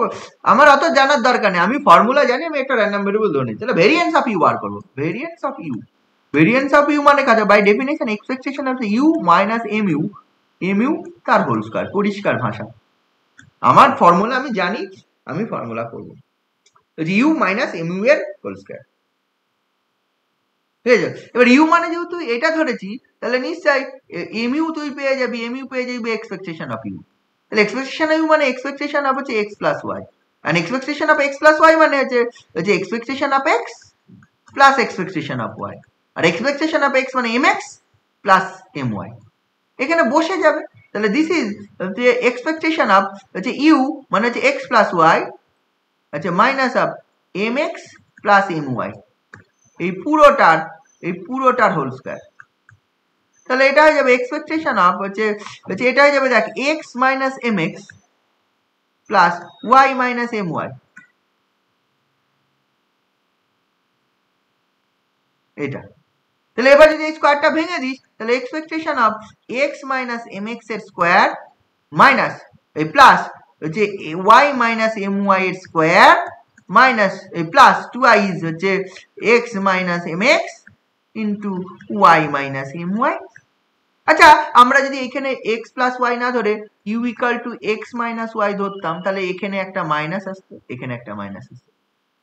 আমার অত জানার দরকার নেই, আমি ফর্মুলা জানি, আমি একটা র্যান্ডম ভেরিয়েবল ধরে নিই, তাহলে ভেরিয়েন্স অফ ইউ বার করবো। Variance of u, variance of u মানে কাজ by definition expectation of u minus m u তার হোল স্কয়ার, পরিষ্কার ভাষা। আমার ফর্মুলা আমি জানি, আমি ফর্মুলা করবো ইউ মাইনাস এম ইউ এর হোল স্কয়ার, ঠিক আছে? এবার ইউ মানে যেহেতু এটা ধরেছি, তাহলে নিশ্চয়ই এম ইউ তুই পেয়ে যাবি, এম ইউ পেয়ে যাবি এক্সপেকটেশন অফ ইউ, তাহলে এক্সপেকটেশন অফ ইউ মানে এক্সপেকটেশন অফ হচ্ছে x plus y, and expectation of x plus y মানে হচ্ছে expectation of x plus expectation of y, R expectation of x মানে mx plus my, এখানে বসে যাবে। তাহলে দিস ইজ যে expectation of হচ্ছে u মানে হচ্ছে x plus y আচ্ছা minus of mx plus my, এই পুরোটার হোল স্কয়ার। তাহলে এটা হয়ে যাবে expectation of হচ্ছে এটা হয়ে যাবে দেখ x minus mx plus y minus my, এটা। তাহলে এবার যদি এই স্কয়ারটা ভেঙে দিস, তাহলে expectation of x minus mx এর স্কয়ার মাইনাস এই প্লাস হচ্ছে y মাইনাস my এর স্কয়ার মাইনাস এই প্লাস 2i হচ্ছে x minus mx into y minus my। আচ্ছা আমরা যদি এখানে x প্লাস y না ধরে u equal to x minus y ধরতাম, তাহলে এখানে একটা মাইনাস আসতো, এখানে একটা মাইনাস আসতো,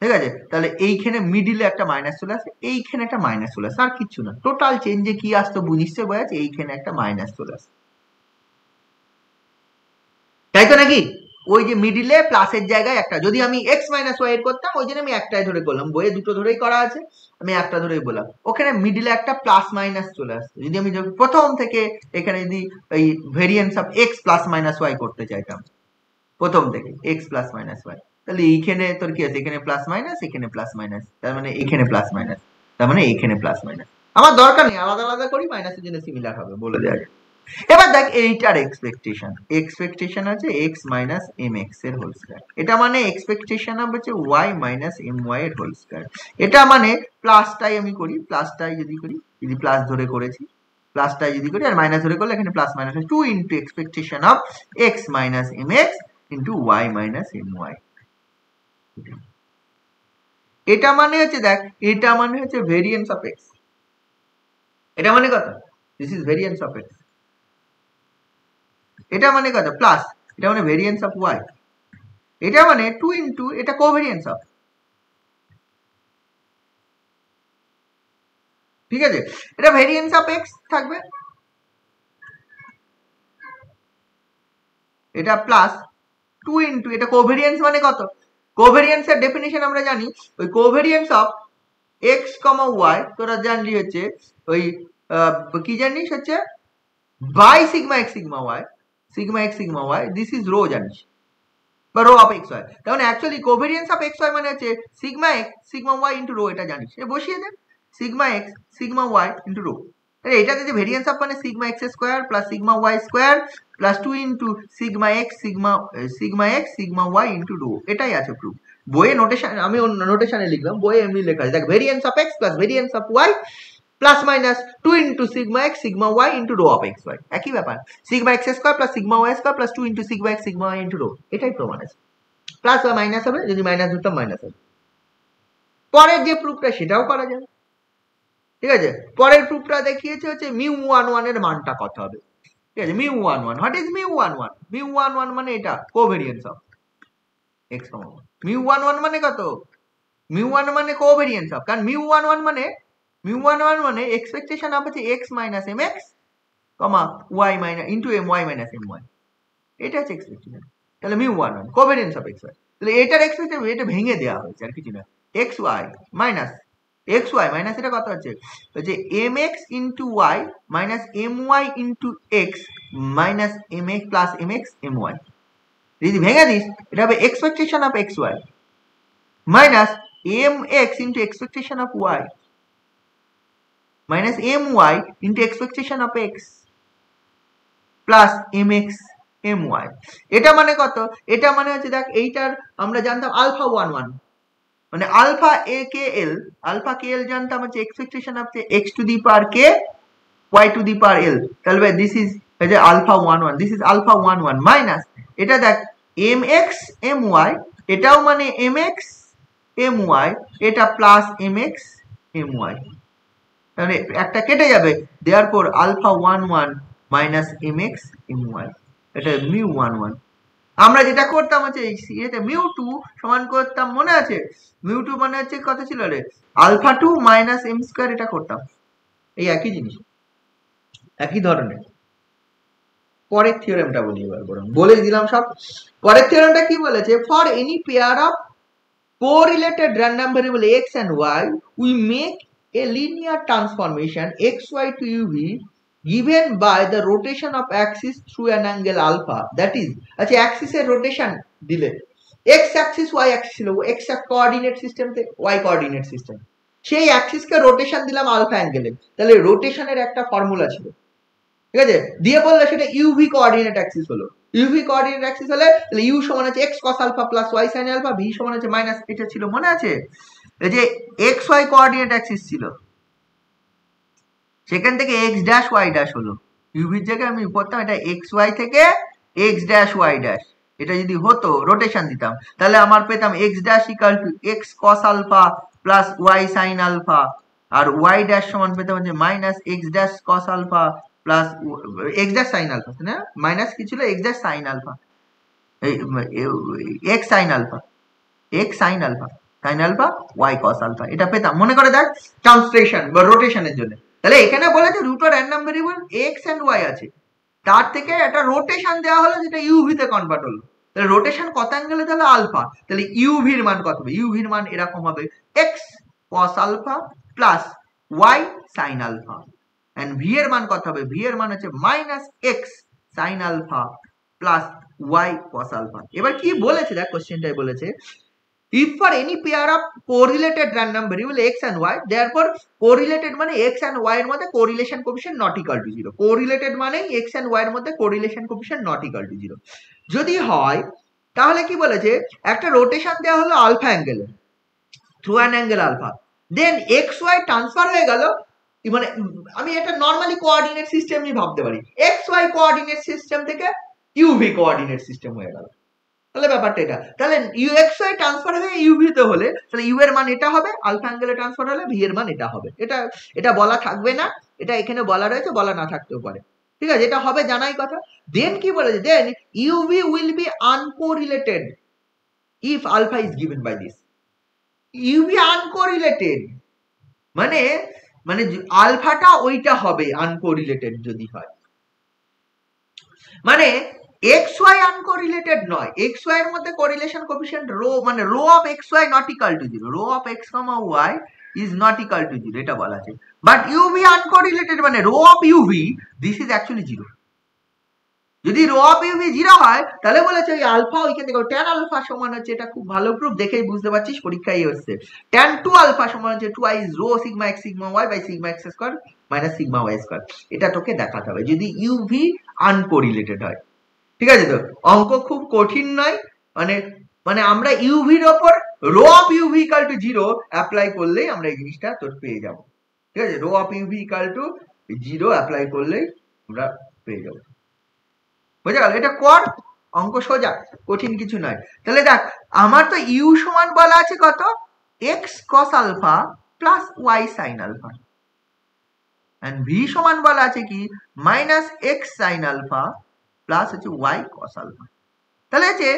ঠিক আছে? তাহলে এইখানে মিডিলে একটা মাইনাস চলে আসে, এইখানে একটা মাইনাস চলে আসে, আর কিচ্ছু না। টোটাল চেঞ্জে কি আসতো বুঝিস বোঝা যাচ্ছে, এইখানে একটা মাইনাস চলে আসে, তাই তো নাকি? ওই যে মিডিলে প্লাসের জায়গায় একটা, যদি আমি x মাইনাস ওয়াই এর করতাম, ওই জন্য আমি একটাই ধরে করলাম, বইয়ে দুটো ধরেই করা আছে, আমি একটা ধরেই বললাম, ওখানে মিডিলে একটা প্লাস মাইনাস চলে আসতো। যদি আমি প্রথম থেকে এখানে যদি এই variance of x plus minus y করতে চাইতাম প্রথম থেকে x প্লাস মাইনাস ওয়াই, তাহলে এইখানে তোর কি আছে, এখানে প্লাস মাইনাস, এখানে প্লাস মাইনাস, তার মানে এখানে প্লাস মাইনাস, তার মানে এখানে প্লাস মাইনাস। আমার দরকার নেই, আলাদা আলাদা করি, মাইনাসের জন্য সিমিলার হবে বলে দেওয়া যায়। এবার দেখ এইটার এক্সপেকটেশন আছে x মাইনাস mx এর হোল স্কয়ার, এটা মানে এক্সপেকটেশন হচ্ছে y মাইনাস my এর হোল স্কয়ার। এটা মানে প্লাসটাই আমি করি, প্লাসটাই যদি করি, যদি প্লাস ধরে করেছি, প্লাসটাই যদি করি, আর মাইনাস ধরে করলে এখানে plus minus 2 into expectation of x minus mx into y minus my। এটা মানে হচ্ছে দেখ, এটা মানে হচ্ছে ভেরিয়েন্স অফ x, এটা মানে কত, this is variance of x, এটা মানে কত প্লাস, এটা মানে ভেরিয়েন্স অফ y, এটা মানে 2 ইনটু এটা কোভেরিয়েন্স অফ, ঠিক আছে? এটা ভেরিয়েন্স অফ x থাকবে, এটা প্লাস 2 ইনটু এটা কোভেরিয়েন্স মানে কত, কোভেরিয়েন্স এর ডেফিনিশন আমরা জানি, ওই কোভেরিয়েন্স অফ x, y তোরা জানলি হচ্ছে ওই কি জানিস হচ্ছে by sigma x sigma y, sigma x sigma y, this is rho জানিস, বা রো অফ x y। তার মানে actually covariance of x y মানে হচ্ছে sigma x sigma y into rho, এটা জানিস, এ বসিয়ে দে sigma x sigma y into rho. তাহলে এটাতে যে ভেরিয়েন্স অফ মানে sigma x square plus sigma y square plus 2 into sigma x sigma x sigma y into rho, এটাই আছে প্রুফ। বইয়ে নোটেশন, আমি নোটেশনে লিখলাম, বইয়ে এমনি লেখা আছে, দেখ ভেরিয়েন্স অফ x প্লাস variance of y plus minus 2 into sigma x sigma y into rho of x y, একই ব্যাপার, sigma x square plus sigma y square plus 2 into sigma x sigma y into rho, এটাই প্রমাণ আছে। Plus বা minus হবে, যদি minus ধরতাম minus হবে। পরের যে প্রুফটা সেটাও করা যাবে, ঠিক আছে? পরের প্রুফটা দেখিয়েছে হচ্ছে μ11 এর মানটা কত হবে, ঠিক আছে? μ11, হোয়াট ইজ μ11? μ11 মানে এটা কোভেরিয়েন্স অফ x, μ11 মানে কত, μ1 মানে কোভেরিয়েন্স অফ, কারণ μ11 মানে এক্সপেকটেশন অফ হচ্ছে x minus mx comma y minus into m y minus M y, এটা হচ্ছে এক্সপেকটেশন। তাহলে mu one one covariance of x y. তাহলে এটার এক্সপেকটেশন এটা ভেঙে দেওয়া হয়েছে আর কিছু না, এক্স ওয়াই মাইনাস এটা কত হচ্ছে m x into Y minus M y into x minus M x plus m x m y. যদি ভেঙে দিস এটা হবে expectation of x y minus M x into expectation of y minus M y into expectation of x plus m x m y. এটা মানে কত? এটা মানে হচ্ছে দেখ এইটার আমরা জানতাম আলফা ওয়ান ওয়ান, মানে আলফা এ কে এল, আলফা কে এল জানতাম হচ্ছে expectation of x to the power k y to the power l. তাহলে this is alpha one one, this is alpha one one minus এটা দেখ m x m y, এটাও মানে m x m y, এটা plus m x m y. তাহলে একটা কেটে যাবে, therefore alpha one one minus M x m y, এটা মিউ ওয়ান ওয়ান। আমরা যেটা করতাম হচ্ছে এতে মিউ টু সমান করতাম, মনে আছে? মিউ টু মানে হচ্ছে কত ছিল রে, alpha two minus m square, এটা করতাম। এই একই জিনিস, একই ধরনের। পরের থিওরেমটা বলি এবার, বরং বলে দিলাম সব। পরের থিওরেমটা কি বলেছে, for any pair of correlated random variable x and y we make a linear transformation xy to uv given by the rotation of axis through an angle alpha, that is আচ্ছা অ্যাক্সিস এর rotation দিলে x Axis y Axis ছিল, x coordinate system থেকে y coordinate system, সেই Axis কে rotation দিলাম alpha অ্যাঙ্গেলে, তাহলে রোটেশনের একটা ফর্মুলা ছিল, ঠিক আছে? দিয়ে বললে সেটা ইউভি কোঅর্ডিনেট অ্যাক্সিস হলো। ইউভি কোঅর্ডিনেট অ্যাক্সিস হলে তাহলে ইউ সমান আছে x cos alpha plus y sin alpha, v সমান আছে মাইনাস, এটা ছিল মনে আছে? এই যে x y কোঅর্ডিনেট অ্যাক্সিস ছিল, সেখান থেকে x ড্যাশ y ড্যাশ হলো, ইউভির জায়গায় আমি পড়তাম এটা x y থেকে x ড্যাশ y ড্যাশ, এটা যদি হতো রোটেশন দিতাম তাহলে আমার পেতাম x dash equal to x cos alpha plus y sin alpha, আর y ড্যাশ সমান পেতাম হচ্ছে minus x dash cos alpha plus x dash sin alpha, না মাইনাস কি ছিল, x dash sin alpha, x sin alpha, x sin alpha sin alpha y cos alpha, এটা পেতাম। মনে করে দেখ ট্রান্সলেশন বা রোটেশনের জন্য, তাহলে এখানে বলেছে root of random variable x and y আছে, তার থেকে একটা রোটেশন দেওয়া হলো যেটা ইউভি তে কনভার্ট হলো, তাহলে রোটেশন কত অ্যাঙ্গেলে তাহলে আলফা, তাহলে ইউভির মান কত হবে, ইউভির মান এরকম হবে x cos alpha plus y sin alpha, and v এর মান কত হবে, ভি এর মান হচ্ছে minus x sin alpha plus y cos alpha. এবার কি বলেছে দেখ, কোশ্চেনটাই বলেছে if for any pair of correlated random variable x and y, therefore correlated মানে x and y এর মধ্যে correlation coefficient not equal to 0, correlated মানে x and y এর মধ্যে correlation coefficient not equal to 0 যদি হয়, তাহলে কি বলেছে একটা রোটেশন দেওয়া হলো আলফা অ্যাঙ্গেলে through an angle alpha, then x y transfer হয়ে গেল, মানে আমি এটা নর্মালি কোঅর্ডিনেট সিস্টেমই ভাবতে পারি, এক্স ওয়াই কোঅর্ডিনেট সিস্টেম থেকে ইউভি কোঅর্ডিনেট সিস্টেম হয়ে গেল, তাহলে ব্যাপারটা এটা, তাহলে ইউ এক্স ওয়াই ট্রান্সফার হয়ে ইউভি তে হলে তাহলে ইউ এর মান এটা হবে, আলফা অ্যাঙ্গেলে ট্রান্সফার হলে ভি এর মান এটা হবে, এটা বলা থাকবে না, এটা এখানে বলা রয়েছে, বলা না থাকতেও পারে, ঠিক আছে? এটা হবে জানাই কথা। দেন কি বলেছে, then UV will be uncorrelated if alpha is given by this, UV uncorrelated মানে মানে আলফাটা ওইটা হবে আনকোরিলেটেড যদি হয়, মানে এক্স ওয়াই আনকোরিলেটেড নয়, এক্স ওয়াই এর মধ্যে কোরিলেশন কোএফিশিয়েন্ট রো, মানে rho of x y not equal to 0, rho of x comma y is not equal to 0, এটা বলা আছে। বাট ইউভি আনকোরিলেটেড মানে rho of UV this is actually 0, যদি rho of UV 0 হয় তাহলে বলেছে ওই আলফা ওইখান থেকে ট্যান আলফা সমান হচ্ছে, এটা খুব ভালো প্রুফ, দেখেই বুঝতে পারছিস পরীক্ষায় হচ্ছে, ট্যান 2 আলফা সমান হচ্ছে 2i rho sigma x sigma y by sigma x square minus sigma y square, এটা তোকে দেখাতে হবে যদি ইউভি আনকোরিলেটেড হয়, ঠিক আছে? তো অঙ্ক খুব কঠিন নয়, মানে আমরা ইউভির ওপর rho of UV equal to 0 apply করলেই আমরা এই জিনিসটা তোর পেয়ে যাব, ঠিক আছে? Rho of UV equal to 0 apply করলেই আমরা পেয়ে যাব, বুঝা গেল? এটা কর, অঙ্ক সোজা, কঠিন কিছু নয়। তাহলে দেখ আমার তো ইউ সমান বলা আছে কত, x cos alpha plus y sin alpha, and v সমান বলা আছে কি minus x sin alpha plus হচ্ছে y cos আলফা, তাহলে হচ্ছে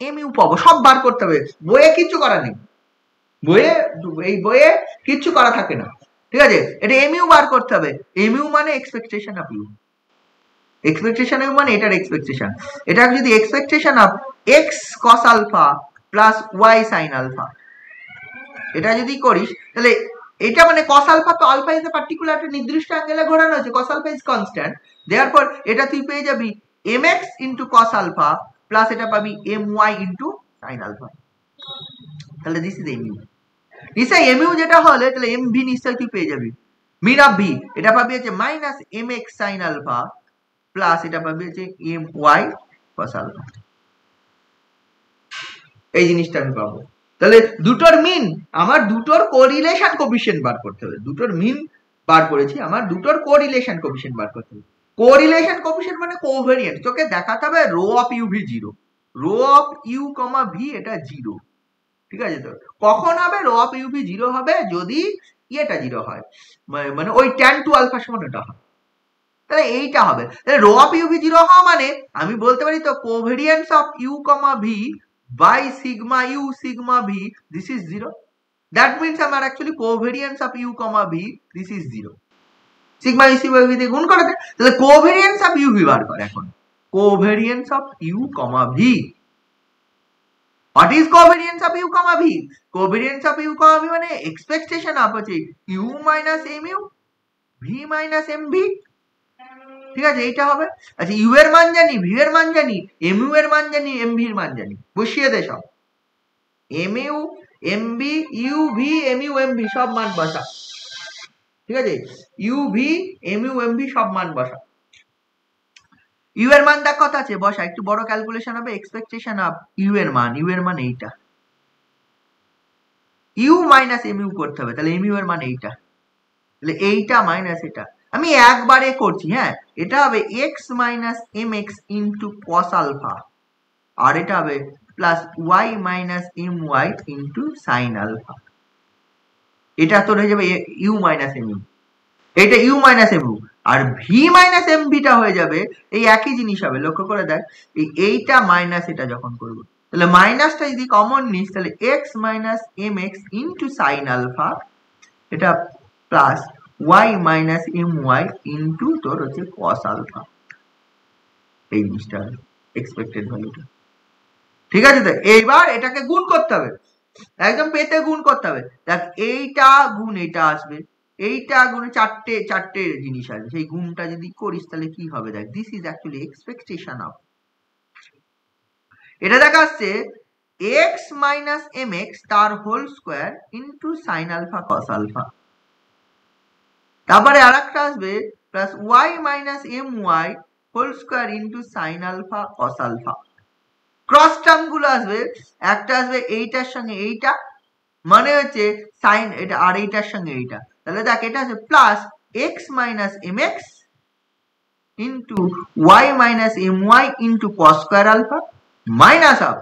এমইউ পাবো, সব বার করতে হবে, বইয়ে কিচ্ছু করা নেই, বইয়ে কিচ্ছু করা থাকে না, ঠিক আছে, এটা এমইউ বার করতে হবে। এমইউ মানে expectation of u, expectation u মানে এটার এক্সপেকটেশন। এটা যদি expectation of x cos alpha plus y sine alpha, এটা যদি করিস তাহলে এটা মানে cos আলফা, তো আলফা ইজ এ পার্টিকুলার একটা নির্দিষ্ট অ্যাঙ্গেলে ঘোরানো আছে, cos alpha is constant, therefore এটা তুই পেয়ে যাবি mx into cos alpha plus এটা পাবি my ইনটু sin আলফা। তাহলে দিস ইজ mu, নিশ্চয় mu যেটা হলে তাহলে mv নিশ্চয় তুই পেয়ে যাবি, মিন অফ v এটা পাবি হচ্ছে minus mx sin alpha plus এটা পাবি হচ্ছে my cos আলফা। এই জিনিসটা আমি পাবো। তাহলে দুটোর মিন, আমার দুটোর কোরিলেশন কোএফিসিয়েন্ট বার করতে হবে। দুটোর মিন বার করেছি, আমার দুটোর কোরিলেশন কোএফিসিয়েন্ট বার করতে হবে। কোরিলেশন কোএফিসিয়েন্ট মানে কোভেরিয়েন্ট, তোকে দেখাতে হবে rho of u v zero, rho of you comma V এটা জিরো। ঠিক আছে, তো কখন হবে rho of u v zero হবে যদি এটা জিরো হয়, মানে ওই tan টু আলফা সমান এটা হয়, তাহলে এইটা হবে। তাহলে rho of u v zero হওয়া মানে আমি বলতে পারি তো covariance of you comma v by sigma u sigma v, this is 0. That means আমার actually covariance of u comma v, this is 0. sigma u sigma v দিয়ে গুণ করে দে, তাহলে covariance of u v বার করে এখন, covariance of u comma v। What is covariance of u comma v? Covariance of u comma v মানে expectation of হচ্ছে u minus mu v minus mv। ঠিক আছে, এইটা হবে। আচ্ছা, ইউ এর মান জানি, ভি এর মান জানি, এমইউ এর মান জানি, এমভি এর মান জানি, বসিয়ে দে সব, mu MV U V mu MV সব মান বসা। ঠিক আছে, ইউ ভি এমইউ এমভি সব মান বসা। ইউ এর মান দেখ কত আছে, বসা, একটু বড় ক্যালকুলেশন হবে। এক্সপেকটেশন অফ ইউ এর মান, ইউ এর মান এইটা, ইউ মাইনাস এমইউ করতে হবে, তাহলে এমইউ এর মান এইটা, তাহলে এইটা মাইনাস এটা, আমি একবারে করছি। হ্যাঁ, এটা হবে x minus mx into cos alpha, আর এটা হবে plus y minus my into sine alpha. এটা তোর হয়ে যাবে u মাইনাস mu, এটা u মাইনাস mu, আর v মাইনাস mv টা হয়ে যাবে এই একই জিনিস হবে। লক্ষ্য করে দেখ, এইটা মাইনাস এটা যখন করবো, তাহলে মাইনাসটা যদি কমন নিস তাহলে x minus mx into sine alpha, এটা plus y minus my into তোর হচ্ছে cos আলফা। এই জিনিসটা এক্সপেক্টেড ভ্যালুটা। ঠিক আছে, তো এইবার এটাকে গুণ করতে হবে, একদম পেতে গুণ করতে হবে। দেখ, এইটা গুণ এটা আসবে, এইটা গুণ চারটে চারটে জিনিস আসবে, সেই গুণটা যদি করিস তাহলে কি হবে দেখ, this is actually expectation of, এটা দেখা আসছে x মাইনাস mx তার whole square into sine alpha cos alpha. তারপরে আরেকটা আসবে plus y minus my whole square into sine alpha cos alpha. Cross term গুলো আসবে, একটা আসবে এইটার সঙ্গে এইটা, মানে হচ্ছে সাইন এটা, আর এইটার সঙ্গে এইটা, তাহলে দেখ এটা আছে plus x minus mx into y minus my into cos square alpha minus of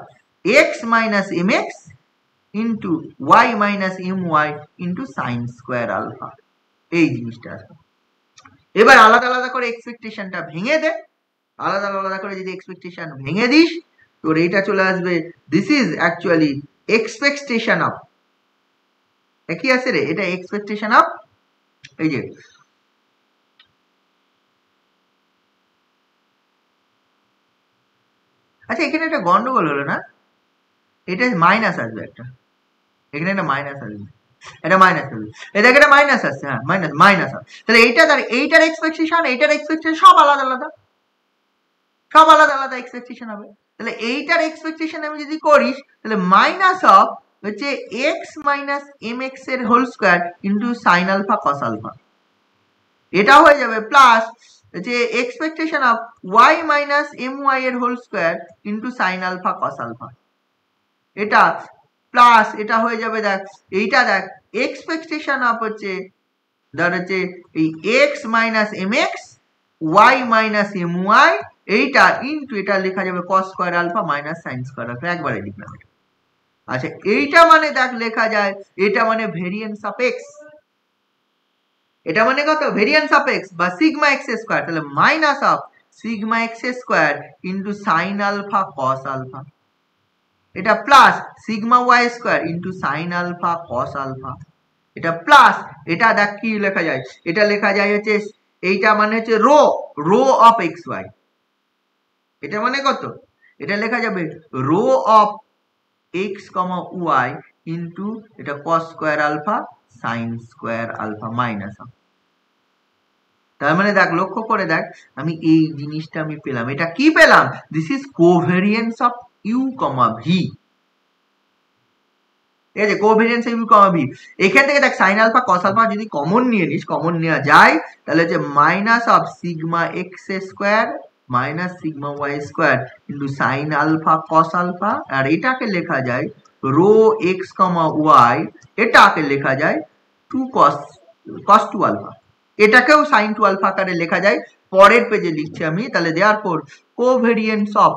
x minus mx into y minus my into sine square alpha. এই জিনিসটা আছে। এবার আলাদা আলাদা করে এক্সপেকটেশনটা ভেঙে দে, আলাদা আলাদা করে যদি এক্সপেকটেশন ভেঙে দিস তোর এইটা চলে আসবে, this is actually expectation of, কি আছে রে, এটা এক্সপেকটেশন অফ, এই যে আচ্ছা এখানে একটা গন্ডগোল হলো না, এটা মাইনাস আসবে একটা, এখানে একটা মাইনাস আসবে, এটা মাইনাস আসবে, এটা একটা মাইনাস আসছে, হ্যাঁ মাইনাস মাইনাস, তাহলে এইটার এক্সপেকটেশন এইটার এক্সপেকটেশন সব আলাদা আলাদা, সব আলাদা আলাদা এক্সপেকটেশন হবে। তাহলে এইটার এক্সপেকটেশন আমি যদি করিস তাহলে মাইনাস অফ হচ্ছে x মাইনাস mx এর whole square into sine alpha cos alpha, এটা হয়ে যাবে প্লাস যে expectation of y minus my এর whole square into sine alpha cos alpha, এটা প্লাস এটা হয়ে যাবে, দেখ এইটা দেখ এক্সপেকটেশন অফ হচ্ছে ধর হচ্ছে এই x minus mx y minus my, এইটা ইনটু এটা লেখা যাবে cos square alpha minus sin square alpha, একবারে লিখলাম এটা। আচ্ছা এইটা মানে দেখ লেখা যায়, এটা মানে ভেরিয়েন্স অফ x, এটা মানে কত ভেরিয়েন্স অফ x বা সিগমা x স্কয়ার, তাহলে minus of sigma x square into sin alpha cos alpha, এটা plus sigma y square into sin alpha cos alpha, এটা প্লাস, এটা দেখ কি লেখা যায়, এটা লেখা যায় হচ্ছে এইটা মানে হচ্ছে রো অফ এক্স ওয়াই, এটা মানে কত, এটা লেখা যাবে rho of x comma y into এটা cos square alpha sine square alpha minus. তার মানে দেখ, লক্ষ্য করে দেখ, আমি এই জিনিসটা আমি পেলাম, এটা কি পেলাম, this is covariance of you comma v. ঠিক আছে, covariance of you comma v. এখান থেকে দেখ সাইন আলফা কস আলফা যদি কমন নিয়ে নিস, কমন নেওয়া যায়, তাহলে হচ্ছে minus of sigma x square minus sigma y square into sine alpha cos alpha, আর এটাকে লেখা যায় রো এক্স কমা ওয়াই, এটাকে লেখা যায় টু কস টু আলফা, এটাকেও সাইন টু আলফা আকারে লেখা যায়। পরের পেজে লিখছি আমি, তাহলে দেওয়ার পর covariance of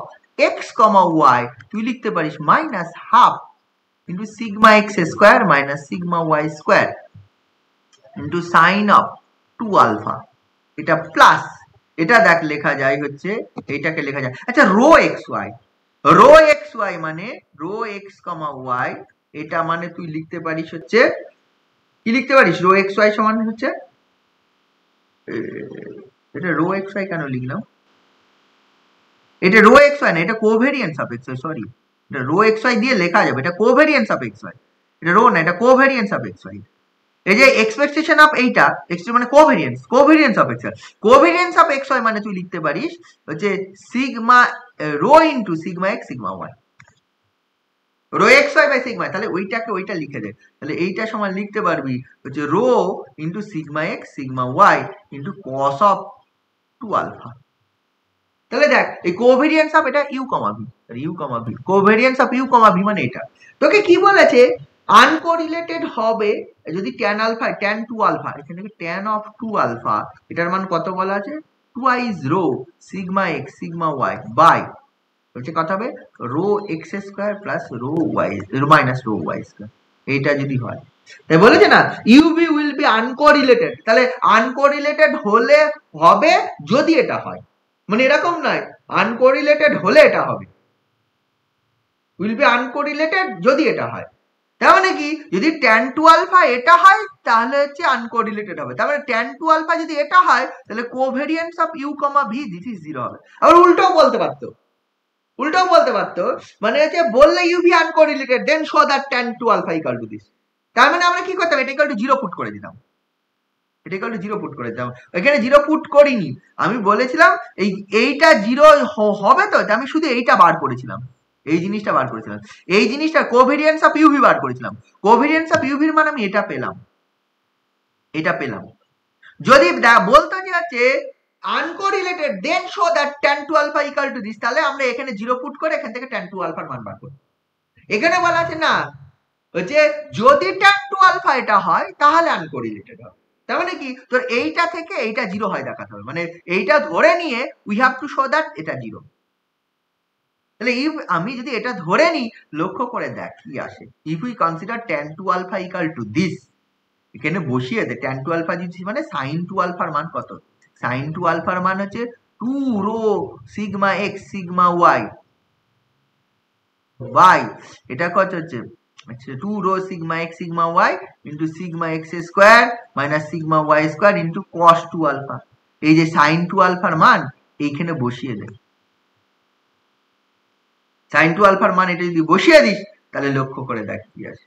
x comma y তুই লিখতে পারিস minus half into sigma x square minus sigma y square into sine of two alpha, এটা প্লাস, এটা দেখ লেখা যায় হচ্ছে, এইটাকে লেখা যায়, আচ্ছা রো এক্স ওয়াই মানে রো এক্স কমা ওয়াই, এটা মানে তুই লিখতে পারিস হচ্ছে, কি লিখতে পারিস, রো এক্স ওয়াই সমান হচ্ছে, এটা রো এক্স ওয়াই কেন লিখলাম, এটা রো এক্স ওয়াই না, এটা covariance of x y, sorry, এটা রো এক্স ওয়াই দিয়ে লেখা যাবে, এটা কোভেরিয়েন্স অফ এক্স ওয়াই, এটা রো না, এটা কোভেরিয়েন্স অফ এক্স ওয়াই। এই যে এক্সপেকটেশন অফ এইটা, এক্সপেকটেশন মানে covariance of x y, covariance of x y মানে তুই লিখতে পারিস হচ্ছে sigma rho into sigma x sigma y, rho x Y by sigma, তাহলে ওইটাকে ওইটা লিখে দে, তাহলে এইটা সমান লিখতে পারবি হচ্ছে rho into sigma x sigma y into cos of two alpha. তাহলে দেখ এই কোভেরিয়েন্স অফ এটা u comma v, covariance of you comma v মানে এটা তোকে কি বলেছে, আনকোরিলেটেড হবে যদি tan alpha tan two alpha, এখানে থেকে ট্যান অফ টু আলফা, এটার মান কত বলা আছে, twice rho sigma x sigma y by হচ্ছে কথা হবে rho x square plus rho y minus rho y square, এইটা যদি হয়, তাই বলেছে না ইউভি উইল বি আনকোরিলেটেড, তাহলে আনকোরিলেটেড হলে হবে যদি এটা হয়, মানে এরকম নয় আনকোরিলেটেড হলে এটা হবে, উইল বি আনকোরিলেটেড যদি এটা হয়, তার মানে কি যদি ট্যান টু আলফা এটা হয় তাহলে হচ্ছে আনকোরিলেটেড হবে, তার মানে ট্যান টু আলফা যদি এটা হয় তাহলে covariance of you comma v this is 0 হবে। আবার উল্টাও বলতে পারতো, মানে হচ্ছে বললে UV uncorrelated then show that tan two alpha equal to this, তার মানে আমরা কি করতাম, এটা ইকুয়াল টু 0 পুট করে দিতাম, এটা ইকুয়াল টু 0 পুট করে দিতাম, এখানে 0 পুট করিনি, আমি বলেছিলাম এইটা 0 হবে, তো আমি শুধু এইটা বার করেছিলাম, এই জিনিসটা বার করেছিলাম, এই জিনিসটা কোভেরিয়েন্স অফ ইউভি বার করেছিলাম, কোভেরিয়েন্স অফ ইউভির মানে আমি এটা পেলাম, যদি বলতো যে হচ্ছে uncorrelated then show that tan two alpha equal to this, তাহলে আমরা এখানে 0 পুট করে এখান থেকে ট্যান টু আলফার মান বার করব। এখানে বলা আছে না হচ্ছে যদি ট্যান টু আলফা এটা হয় তাহলে আনকোরিলেটেড হবে, তার মানে কি তোর এইটা থেকে এইটা 0 হয় দেখাতে হবে, মানে এইটা ধরে নিয়ে we have to show that এটা 0, তাহলে ইফ আমি যদি এটা ধরে নিই, লক্ষ্য করে দেখ কি আসে, if we consider tan two alpha equal to this, এখানে বসিয়ে দে ট্যান টু আলফা দিচ্ছি মানে সাইন টু আলফার মান কত, সাইন টু আলফার মান হচ্ছে 2 rho sigma x sigma y by এটা কত হচ্ছে 2 rho sigma x sigma y into sigma x square minus sigma y square into cos two alpha, এই যে সাইন টু আলফার মান এইখানে বসিয়ে দে, সাইন টু আলফার মান এটা যদি বসিয়ে দিস তাহলে লক্ষ্য করে দেখ কি আছে,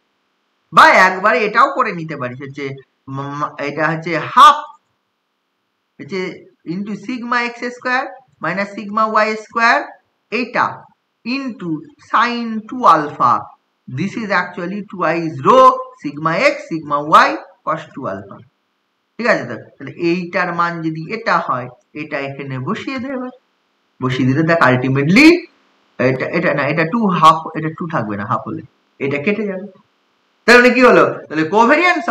বা একবারে এটাও করে নিতে পারিস হচ্ছে এটা হচ্ছে হাফ হচ্ছে into sigma x square minus sigma y square এইটা into sine two alpha, this is actually twice rho sigma x sigma y cos two alpha, ঠিক আছে, তো তাহলে এইটার মান যদি এটা হয় এটা এখানে বসিয়ে দে, এবার বসিয়ে দিলে দেখ আলটিমেটলি এটা না এটা 2 হাফ, এটা 2 থাকবে না, হাফ হলে এটা কেটে যাবে, তার মানে কি হলো, তাহলে covariance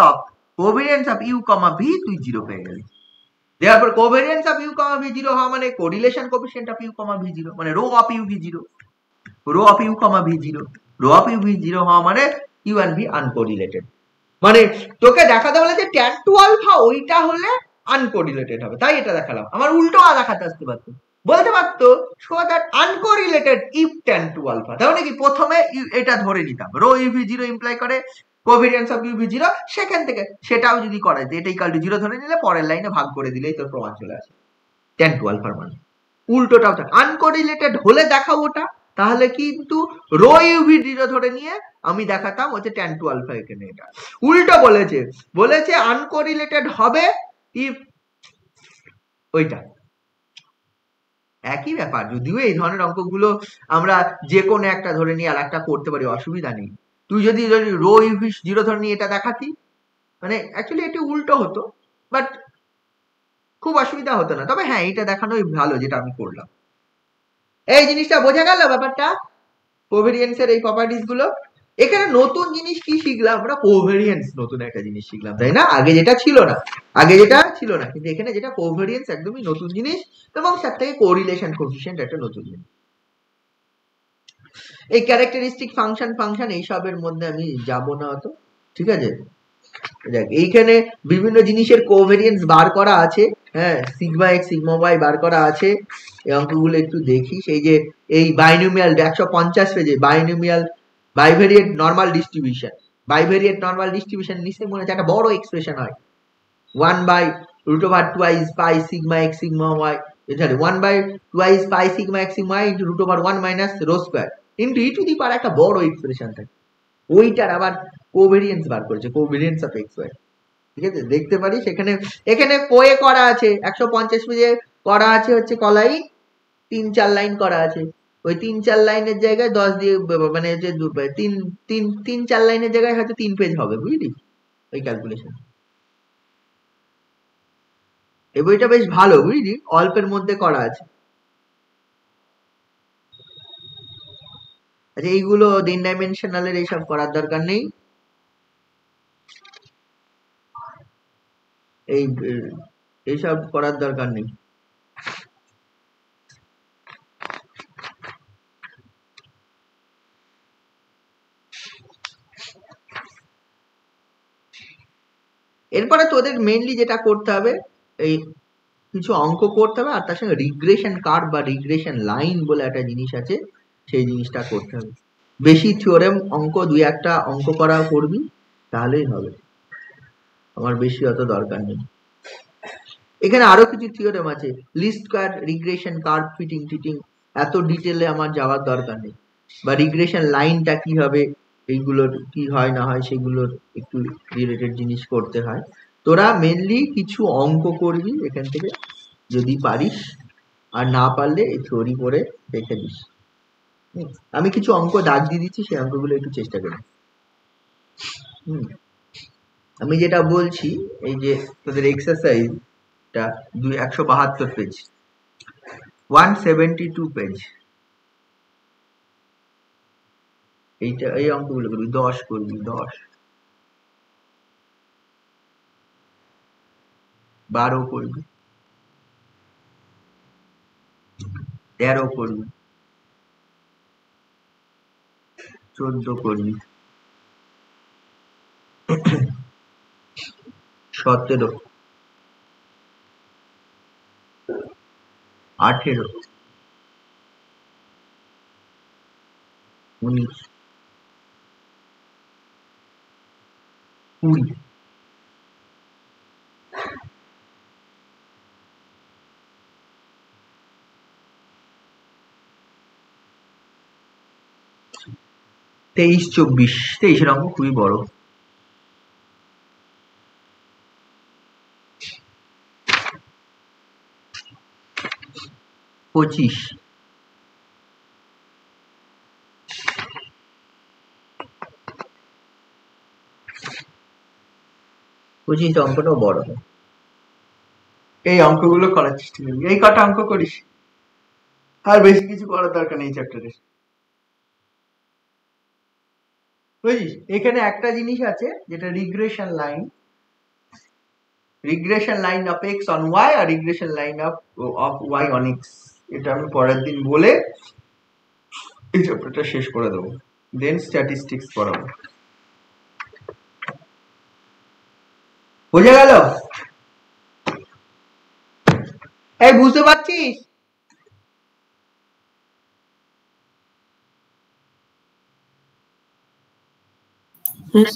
of you comma v তুই 0 পেয়ে গেলি, therefore covariance of u comma v 0 হওয়া মানে correlation coefficient of u comma v 0 মানে rho of u v 0, rho of u comma v 0, rho of u v 0 হওয়া মানে u and v uncorrelated, মানে তোকে দেখাতে বলেছে tan টু আলফা ওইটা হলে আনকোরিলেটেড হবে, তাই এটা দেখালাম, আমার উল্টো দেখাতে আসতে পারতো, বলতে পারতো show that uncorrelated if tan two alpha, তাহলে কি প্রথমে এটা ধরে নিতাম রো ইউ ভি 0 ইমপ্লাই করে কোভেরিয়েন্স অফ ইউ বি 0, সেখান থেকে সেটাও যদি করা যায়, এটা ইকুয়াল টু 0 ধরে নিলে পরের লাইনে ভাগ করে দিলেই তোর প্রমাণ চলে আসে। tan 2 আলফার মানে উল্টোটাও আনকোরিলেটেড হলে দেখাও ওটা, তাহলে কিন্তু রো ইউভি 0 ধরে নিয়ে আমি দেখাতাম হচ্ছে tan 2 আলফা। এখানে এটা উল্টো বলেছে আনকোরিলেটেড হবে ইফ ওইটা একই ব্যাপার। যদিও এই ধরনের অঙ্কগুলো আমরা যে কোনো একটা ধরে নিয়ে আর একটা করতে পারি, অসুবিধা নেই। তুই যদি রো ইউভি 0 ধরে নিয়ে এটা দেখাতি, মানে অ্যাকচুয়ালি এটি উল্টো হতো, বাট খুব অসুবিধা হতো না। তবে হ্যাঁ, এটা দেখানোই ভালো যেটা আমি করলাম। এই জিনিসটা বোঝা গেল ব্যাপারটা, কোভেরিয়েন্স এর এই প্রপার্টিস গুলো। এখানে নতুন জিনিস কি শিখলাম আমরা? কোভেরিয়েন্স নতুন একটা জিনিস শিখলাম, তাই না? আগে যেটা ছিল না, কিন্তু এখানে যেটা কোভেরিয়েন্স একদমই নতুন জিনিস, এবং তার থেকে কোরিলেশন কোএফিশিয়েন্ট একটা নতুন জিনিস। এই ক্যারেক্টারিস্টিক ফাংশন এইসবের মধ্যে আমি যাব না অত, ঠিক আছে? দেখ, এইখানে বিভিন্ন জিনিসের কোভেরিয়েন্স বার করা আছে, হ্যাঁ, sigma x sigma y bar করা আছে। এই অঙ্কগুলো একটু দেখি। সেই যে এই বাইনোমিয়াল 150 পেজে বাইনোমিয়াল বাইভেরিয়েট নরমাল ডিস্ট্রিবিউশন নিশ্চয়ই মনে হচ্ছে একটা বড় এক্সপ্রেশন হয়, 1/√2 pi sigma x sigma y, এখানে 1/2 pi sigma x sigma y into √1 minus rho square into e to the power একটা বড় এক্সপ্রেশন থাকে। ওইটার আবার কোভেরিয়েন্স বার করেছে, কোভেরিয়েন্স অফ এক্স ওয়াই, ঠিক আছে? দেখতে পারি এখানে পোয়ে করা আছে 150 পেজে করা আছে হচ্ছে কলাই 3-4 লাইন করা আছে। ওই 3-4 লাইনের জায়গায় 10 দিয়ে, মানে যে 3-4 লাইনের জায়গায় হয়তো 3 পেজ হবে, বুঝলি ওই ক্যালকুলেশন। এই বইটা বেশ ভালো, বুঝলি, অল্পের মধ্যে করা আছে। আচ্ছা, এইগুলো 3 ডাইমেনশনালের এইসব করার দরকার নেই। এইসব করার দরকার নেই। এরপরে তোদের মেইনলি যেটা করতে হবে, এই কিছু অঙ্ক করতে হবে, আর তার সঙ্গে রিগ্রেশন কার্ভ বা রিগ্রেশন লাইন বলে একটা জিনিস আছে, সেই জিনিসটা করতে হবে। বেশি থিওরেম অঙ্ক 2-1টা অঙ্ক করা করবি, তাহলেই হবে, আমার বেশি অত দরকার নেই। এখানে আরো কিছু থিওরেম আছে, least square, regression curve, fitting টিটিং, এত ডিটেলে আমার যাওয়ার দরকার নেই। বা রিগ্রেশন লাইনটা কি হবে, এইগুলোর কি হয় না হয় সেগুলোর একটু রিলেটেড জিনিস করতে হয়। তোরা মেনলি কিছু অঙ্ক করবি এখান থেকে, যদি পারিস, আর না পারলে এই থিওরি পড়ে রেখে দিস। আমি কিছু অঙ্ক দাগ দিয়ে দিচ্ছি, সেই অঙ্কগুলো একটু চেষ্টা করি। আমি যেটা বলছি, এই যে তোদের এক্সারসাইজটা 172 পেজ, 172 পেজ, এইটা এই অঙ্কগুলো করবি, 10 করবি, 10, 12 করবি, 13 করবি, 14 করবি, 17, 18, 19, 20, 23, 24, 23 অঙ্ক খুবই বড়। 25, 25 অঙ্কটাও বড়। এই অঙ্কগুলো করার চেষ্টা করবি, এই কটা অঙ্ক করিস, আর বেশি কিছু করার দরকার নেই চ্যাপ্টারে, বুঝিস? এখানে একটা জিনিস আছে যেটা regression line of x on y আর regression line of y on x. এটা আমি পরের দিন বলে এই চ্যাপ্টারটা শেষ করে দেবো, দেন স্ট্যাটিস্টিক্স পড়াবো। বোঝা গেল? এই বুঝতে পারছিস? Yes.